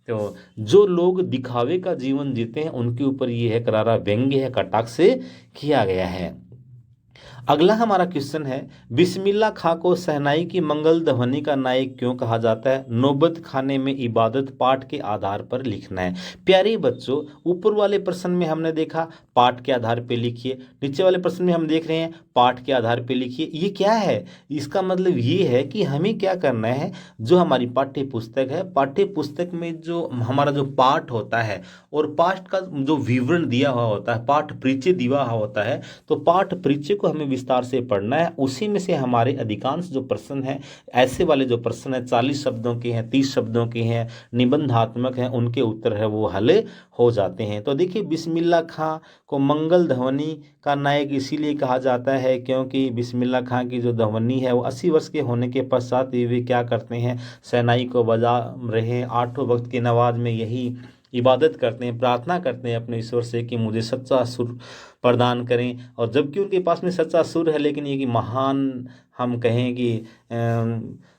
तो जो लोग दिखावे का जीवन जीते हैं उनके ऊपर ये है करारा व्यंग्य है, कटाक्ष किया गया है। अगला हमारा क्वेश्चन है, बिस्मिल्लाह खां को शहनाई की मंगल ध्वनि का नायक क्यों कहा जाता है? नौबत खाने में इबादत पाठ के आधार पर लिखना है। प्यारे बच्चों, ऊपर वाले प्रश्न में हमने देखा पाठ के आधार पर लिखिए, नीचे वाले प्रश्न में हम देख रहे हैं पाठ के आधार पर लिखिए। ये क्या है? इसका मतलब ये है कि हमें क्या करना है, जो हमारी पाठ्य पुस्तक है, पाठ्य पुस्तक में जो हमारा जो पाठ होता है और पाठ का जो विवरण दिया हुआ होता है, पाठ परिचय दिया हुआ होता है, तो पाठ परिचय को हमें विस्तार से पढ़ना है। उसी में से हमारे अधिकांश जो प्रश्न हैं, ऐसे वाले जो प्रश्न हैं 40 शब्दों के हैं, 30 शब्दों के हैं, निबंधात्मक हैं, उनके उत्तर है वो हल हो जाते हैं। तो देखिए, बिस्मिल्लाह खां को मंगल ध्वनि का नायक इसीलिए कहा जाता है क्योंकि बिस्मिल्लाह खां की जो ध्वनि है वो 80 वर्ष के होने के पश्चात वे क्या करते हैं, शहनाई को बजा रहे हैं, आठों वक्त की नमाज में यही इबादत करते हैं, प्रार्थना करते हैं अपने ईश्वर से कि मुझे सच्चा सुर प्रदान करें। और जबकि उनके पास में सच्चा सुर है, लेकिन ये कि महान हम कहें कि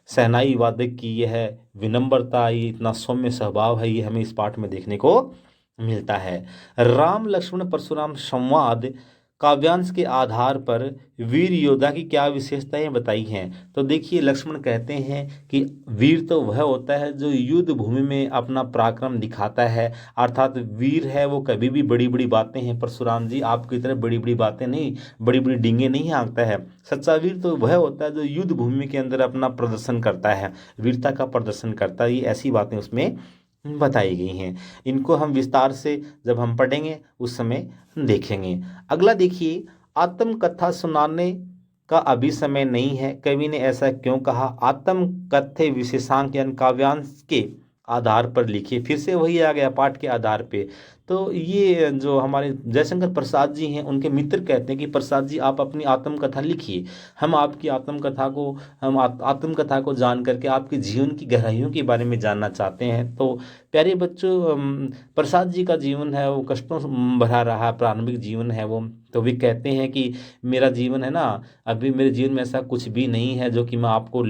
शहनाई वादक की यह है विनम्रता, ये इतना सौम्य स्वभाव है, ये हमें इस पाठ में देखने को मिलता है। राम लक्ष्मण परशुराम संवाद काव्यांश के आधार पर वीर योद्धा की क्या विशेषताएं बताई हैं। तो देखिए, लक्ष्मण कहते हैं कि वीर तो वह होता है जो युद्ध भूमि में अपना पराक्रम दिखाता है, अर्थात वीर है वो कभी भी बड़ी बड़ी बातें हैं, परशुराम जी आपकी तरह बड़ी बड़ी बातें नहीं, बड़ी बड़ी डींगे नहीं हाँकता है। सच्चा वीर तो वह होता है जो युद्ध भूमि के अंदर अपना प्रदर्शन करता है, वीरता का प्रदर्शन करता है। ये ऐसी बातें उसमें बताई गई हैं। इनको हम विस्तार से जब हम पढ़ेंगे उस समय देखेंगे। अगला देखिए, आत्मकथा सुनाने का अभी समय नहीं है, कवि ने ऐसा क्यों कहा। आत्मकथ्य विशेषांक यानी काव्यांश के आधार पर लिखिए। फिर से वही आ गया पाठ के आधार पे। तो ये जो हमारे जयशंकर प्रसाद जी हैं, उनके मित्र कहते हैं कि प्रसाद जी आप अपनी आत्मकथा लिखिए, हम आपकी आत्मकथा को जान करके आपके जीवन की गहराइयों के बारे में जानना चाहते हैं। तो प्यारे बच्चों, प्रसाद जी का जीवन है वो कष्टों से भरा रहा, प्रारंभिक जीवन है वो। तो वे कहते हैं कि मेरा जीवन है ना, अभी मेरे जीवन में ऐसा कुछ भी नहीं है जो कि मैं आपको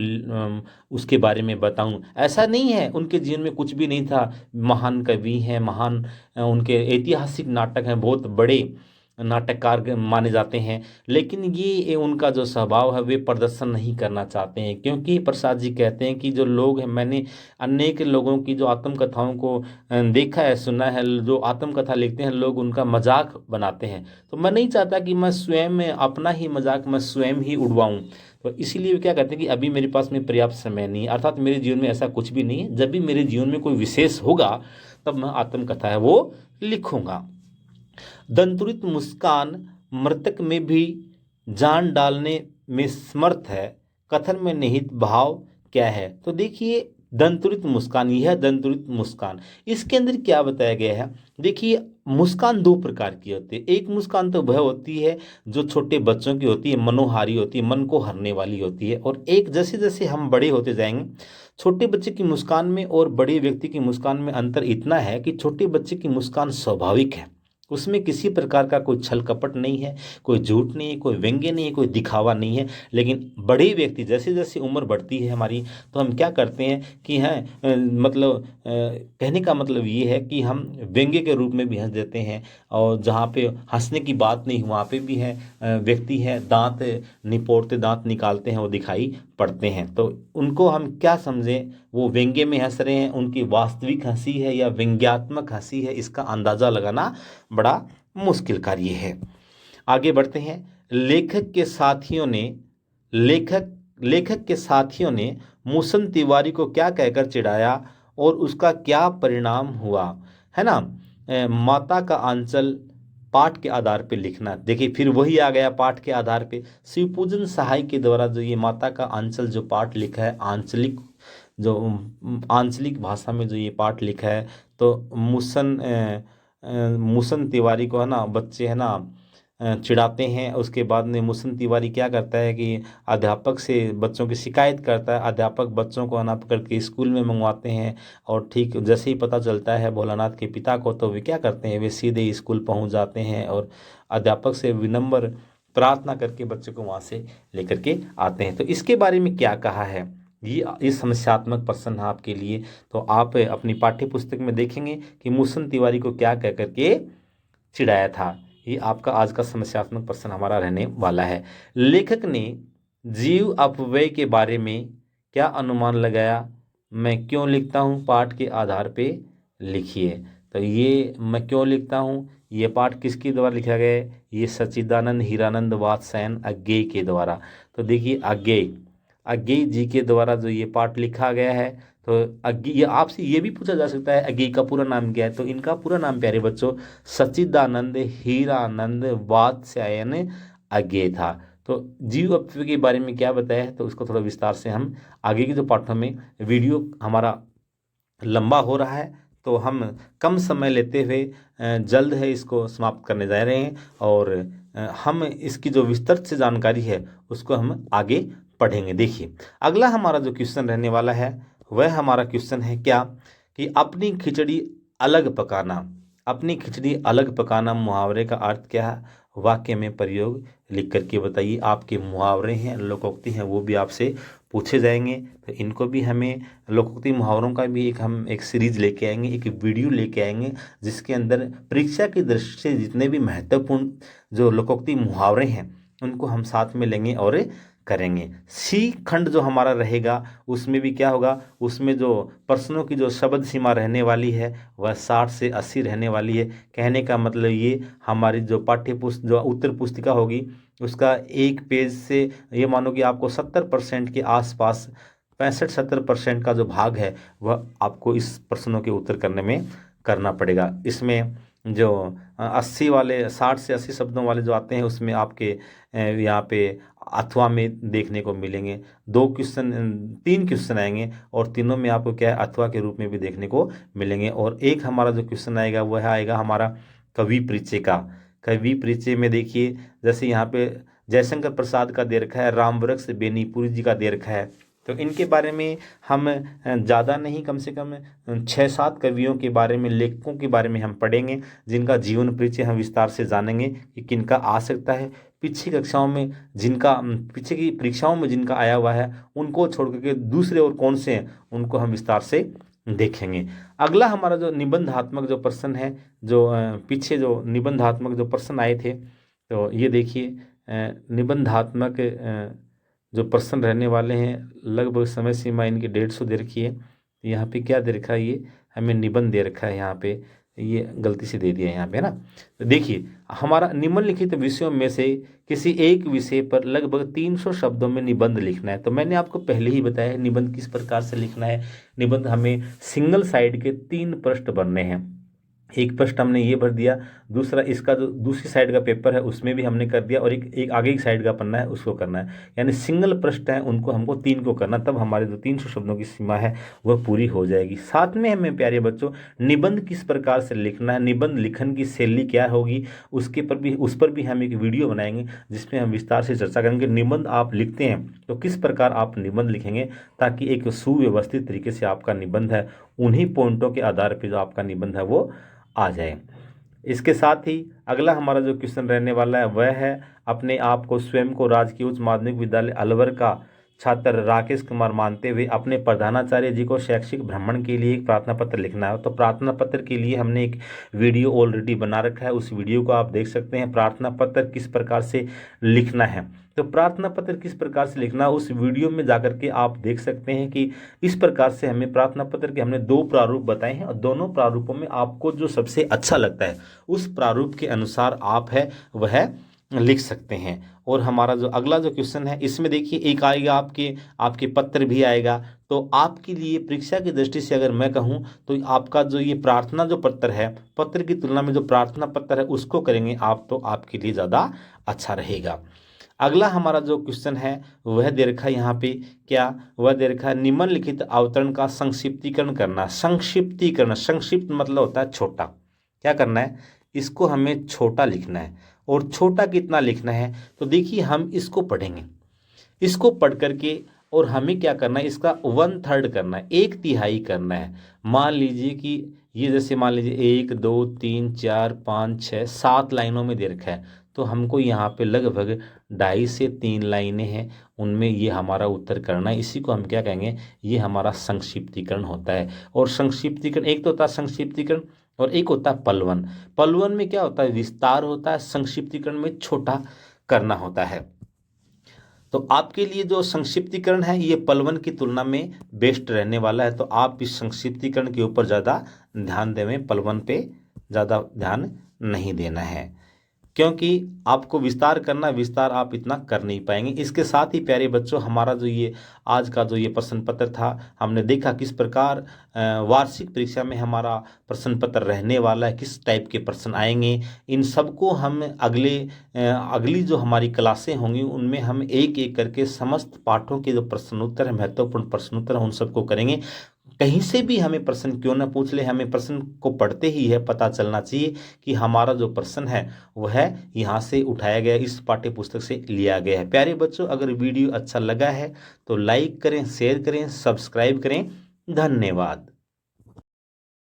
उसके बारे में बताऊं। ऐसा नहीं है, उनके जीवन में कुछ भी नहीं था। महान कवि हैं, महान उनके ऐतिहासिक नाटक हैं, बहुत बड़े नाटककार माने जाते हैं, लेकिन ये उनका जो स्वभाव है वे प्रदर्शन नहीं करना चाहते हैं। क्योंकि प्रसाद जी कहते हैं कि जो लोग हैं, मैंने अनेक लोगों की जो आत्मकथाओं को देखा है, सुना है, जो आत्मकथा लिखते हैं लोग उनका मजाक बनाते हैं। तो मैं नहीं चाहता कि मैं स्वयं में अपना ही मजाक मैं स्वयं ही उड़वाऊं। तो इसीलिए वे क्या कहते हैं कि अभी मेरे पास में पर्याप्त समय नहीं है, अर्थात मेरे जीवन में ऐसा कुछ भी नहीं है। जब भी मेरे जीवन में कोई विशेष होगा तब मैं आत्मकथा है वो लिखूंगा। दंतुरित मुस्कान मृतक में भी जान डालने में समर्थ है, कथन में निहित भाव क्या है। तो देखिए, दंतुरित मुस्कान, यह दंतुरित मुस्कान, इसके अंदर क्या बताया गया है। देखिए, मुस्कान दो प्रकार की होती है। एक मुस्कान तो वह होती है जो छोटे बच्चों की होती है, मनोहारी होती है, मन को हरने वाली होती है। और एक, जैसे जैसे हम बड़े होते जाएंगे, छोटे बच्चे की मुस्कान में और बड़े व्यक्ति की मुस्कान में अंतर इतना है कि छोटे बच्चे की मुस्कान स्वाभाविक है, उसमें किसी प्रकार का कोई छल कपट नहीं है, कोई झूठ नहीं है, कोई व्यंग्य नहीं है, कोई दिखावा नहीं है। लेकिन बड़े व्यक्ति, जैसे जैसे उम्र बढ़ती है हमारी, तो हम क्या करते हैं कि कहने का मतलब ये है कि हम व्यंग्य के रूप में भी हंस देते हैं, और जहाँ पे हंसने की बात नहीं वहाँ पे भी है व्यक्ति है दांत निपोड़ते, दांत निकालते हैं, वो दिखाई पड़ते हैं। तो उनको हम क्या समझें, वो व्यंग्य में हंस रहे हैं, उनकी वास्तविक हंसी है या व्यंग्यात्मक हंसी है, इसका अंदाजा लगाना बड़ा मुश्किल कार्य है। आगे बढ़ते हैं। लेखक के साथियों ने मूसन तिवारी को क्या कहकर चिढ़ाया और उसका क्या परिणाम हुआ, है ना। माता का आंचल पाठ के आधार पे लिखना। देखिए, फिर वही आ गया पाठ के आधार पे। शिवपूजन सहाय के द्वारा जो ये माता का आंचल जो पाठ लिखा है, आंचलिक भाषा में जो ये पाठ लिखा है, तो मूसन तिवारी को, है ना, बच्चे है ना चिढ़ाते हैं। उसके बाद में मूसन तिवारी क्या करता है कि अध्यापक से बच्चों की शिकायत करता है। अध्यापक बच्चों को आना पकड़ के स्कूल में मंगवाते हैं, और ठीक जैसे ही पता चलता है भोलानाथ के पिता को, तो वे क्या करते हैं, वे सीधे स्कूल पहुंच जाते हैं और अध्यापक से विनम्र प्रार्थना करके बच्चे को वहाँ से लेकर के आते हैं। तो इसके बारे में क्या कहा है, ये समस्यात्मक प्रश्न है आपके लिए। तो आप अपनी पाठ्य पुस्तक में देखेंगे कि मूसन तिवारी को क्या कह करके चिढ़ाया था। ये आपका आज का समस्यात्मक प्रश्न हमारा रहने वाला है। लेखक ने जीव अपव्यय के बारे में क्या अनुमान लगाया, मैं क्यों लिखता हूँ, पाठ के आधार पे लिखिए। तो ये मैं क्यों लिखता हूँ, ये पाठ किसके द्वारा लिखा गया है, ये सच्चिदानंद हीरानंद वात्स्यायन अज्ञेय के द्वारा। तो देखिए, अज्ञेय जी के द्वारा जो ये पाठ लिखा गया है। तो ये आपसे ये भी पूछा जा सकता है अज्ञेय का पूरा नाम क्या है। तो इनका पूरा नाम प्यारे बच्चों सच्चिदानंद हीरानंद वात्स्यायन अज्ञेय था। तो जीव अपव्यय के बारे में क्या बताया है, तो उसको थोड़ा विस्तार से हम आगे के जो पाठों में, वीडियो हमारा लंबा हो रहा है तो हम कम समय लेते हुए जल्द है इसको समाप्त करने जा रहे हैं, और हम इसकी जो विस्तृत से जानकारी है उसको हम आगे पढ़ेंगे। देखिए अगला हमारा जो क्वेश्चन रहने वाला है वह हमारा क्वेश्चन है क्या, कि अपनी खिचड़ी अलग पकाना। अपनी खिचड़ी अलग पकाना मुहावरे का अर्थ क्या है, वाक्य में प्रयोग लिख करके बताइए। आपके मुहावरे हैं, लोकोक्ति हैं, वो भी आपसे पूछे जाएंगे, तो इनको भी हमें लोकोक्ति मुहावरों का भी हम एक सीरीज लेके आएंगे, एक वीडियो लेके आएंगे, जिसके अंदर परीक्षा की दृष्टि से जितने भी महत्वपूर्ण जो लोकोक्ति मुहावरे हैं उनको हम साथ में लेंगे और करेंगे। सी खंड जो हमारा रहेगा उसमें भी क्या होगा, उसमें जो प्रश्नों की जो शब्द सीमा रहने वाली है वह 60 से 80 रहने वाली है। कहने का मतलब ये, हमारी जो जो उत्तर पुस्तिका होगी उसका एक पेज से ये मानो कि आपको 70% के आसपास, 65-70% का जो भाग है वह आपको इस प्रश्नों के उत्तर करने में करना पड़ेगा। इसमें जो 80 वाले, 60 से 80 शब्दों वाले जो आते हैं उसमें आपके यहाँ पे अथवा में देखने को मिलेंगे। 3 क्वेश्चन आएंगे और तीनों में आपको क्या है, अथवा के रूप में भी देखने को मिलेंगे। और एक हमारा जो क्वेश्चन आएगा वह आएगा हमारा कवि परिचय का। कवि परिचय में देखिए, जैसे यहाँ पे जयशंकर प्रसाद का दे रखा है, रामवृक्ष बेनीपुरी जी का दे रखा है, तो इनके बारे में हम ज़्यादा नहीं, कम से कम 6-7 कवियों के बारे में, लेखकों के बारे में हम पढ़ेंगे, जिनका जीवन परिचय हम विस्तार से जानेंगे कि किनका आ सकता है। पीछे कक्षाओं में जिनका, पीछे की परीक्षाओं में जिनका आया हुआ है उनको छोड़ करके दूसरे और कौन से हैं उनको हम विस्तार से देखेंगे। अगला हमारा जो निबंधात्मक जो प्रश्न है, जो पीछे जो निबंधात्मक जो प्रश्न आए थे, तो ये देखिए निबंधात्मक जो प्रश्न रहने वाले हैं, लगभग समय सीमा इनकी 150 दे रखी है। यहाँ पे क्या दे रखा है, ये हमें निबंध दे रखा है, यहाँ पे ये गलती से दे दिया है यहाँ पे ना। तो देखिए हमारा निम्नलिखित विषयों में से किसी एक विषय पर लगभग 300 शब्दों में निबंध लिखना है। तो मैंने आपको पहले ही बताया है निबंध किस प्रकार से लिखना है। निबंध हमें सिंगल साइड के 3 पृष्ठ भरने हैं। एक पृष्ठ हमने ये भर दिया, दूसरा इसका जो दूसरी साइड का पेपर है उसमें भी हमने कर दिया, और एक आगे की साइड का पन्ना है उसको करना है। यानी सिंगल पृष्ठ है उनको हमको 3 को करना, तब हमारे जो 300 शब्दों की सीमा है वह पूरी हो जाएगी। साथ में हमें प्यारे बच्चों निबंध किस प्रकार से लिखना है, निबंध लिखन की शैली क्या होगी, उस पर भी हम एक वीडियो बनाएंगे जिसमें हम विस्तार से चर्चा करेंगे। निबंध आप लिखते हैं तो किस प्रकार आप निबंध लिखेंगे, ताकि एक सुव्यवस्थित तरीके से आपका निबंध है उन्हीं पॉइंटों के आधार पर जो आपका निबंध है वो आ जाए। इसके साथ ही अगला हमारा जो क्वेश्चन रहने वाला है वह है, अपने आप को स्वयं को राजकीय उच्च माध्यमिक विद्यालय अलवर का छात्र राकेश कुमार मानते हुए अपने प्रधानाचार्य जी को शैक्षिक भ्रमण के लिए एक प्रार्थना पत्र लिखना है। तो प्रार्थना पत्र के लिए हमने एक वीडियो ऑलरेडी बना रखा है, उस वीडियो को आप देख सकते हैं। प्रार्थना पत्र किस प्रकार से लिखना है, तो प्रार्थना पत्र किस प्रकार से लिखना है उस वीडियो में जाकर के आप देख सकते हैं कि इस प्रकार से हमें प्रार्थना पत्र के हमने 2 प्रारूप बताए हैं, और दोनों प्रारूपों में आपको जो सबसे अच्छा लगता है उस प्रारूप के अनुसार आप है वह लिख सकते हैं। और हमारा जो अगला जो क्वेश्चन है इसमें देखिए एक आएगा आपके पत्र भी आएगा। तो आपके लिए परीक्षा की दृष्टि से अगर मैं कहूँ तो आपका जो ये प्रार्थना जो पत्र है, पत्र की तुलना में जो प्रार्थना पत्र है उसको करेंगे आप, तो आपके लिए ज़्यादा अच्छा रहेगा। अगला हमारा जो क्वेश्चन है वह दे रखा है यहाँ पे, क्या वह दे रखा है, निम्नलिखित अवतरण का संक्षिप्तीकरण करना। संक्षिप्तीकरण, संक्षिप्त मतलब होता है छोटा। क्या करना है, इसको हमें छोटा लिखना है। और छोटा कितना लिखना है, तो देखिए हम इसको पढ़ेंगे, इसको पढ़ करके और हमें क्या करना है, इसका 1/3 करना है, 1/3 करना है। मान लीजिए कि ये जैसे मान लीजिए 1 2 3 4 5 6 7 लाइनों में दे रखा है, तो हमको यहाँ पे लगभग 2.5 से 3 लाइनें हैं, उनमें ये हमारा उत्तर करना है। इसी को हम क्या कहेंगे, ये हमारा संक्षिप्तीकरण होता है। और संक्षिप्तीकरण एक तो होता है संक्षिप्तीकरण और एक होता है पलवन। पलवन में क्या होता है, विस्तार होता है, संक्षिप्तीकरण में छोटा करना होता है। तो आपके लिए जो संक्षिप्तीकरण है ये पलवन की तुलना में बेस्ट रहने वाला है, तो आप इस संक्षिप्तीकरण के ऊपर ज़्यादा ध्यान देवें, पलवन पे ज़्यादा ध्यान नहीं देना है। क्योंकि आपको विस्तार करना, विस्तार आप इतना कर नहीं पाएंगे। इसके साथ ही प्यारे बच्चों, हमारा जो ये आज का जो ये प्रश्न पत्र था, हमने देखा किस प्रकार वार्षिक परीक्षा में हमारा प्रश्न पत्र रहने वाला है, किस टाइप के प्रश्न आएंगे। इन सबको हम अगली जो हमारी क्लासें होंगी उनमें हम एक एक करके समस्त पाठों के जो प्रश्नोत्तर है, महत्वपूर्ण प्रश्नोत्तर है, उन सबको करेंगे। कहीं से भी हमें प्रश्न क्यों ना पूछ ले, हमें प्रश्न को पढ़ते ही है पता चलना चाहिए कि हमारा जो प्रश्न है वह है यहाँ से उठाया गया, इस पाठ्य पुस्तक से लिया गया है। प्यारे बच्चों, अगर वीडियो अच्छा लगा है तो लाइक करें, शेयर करें, सब्सक्राइब करें। धन्यवाद।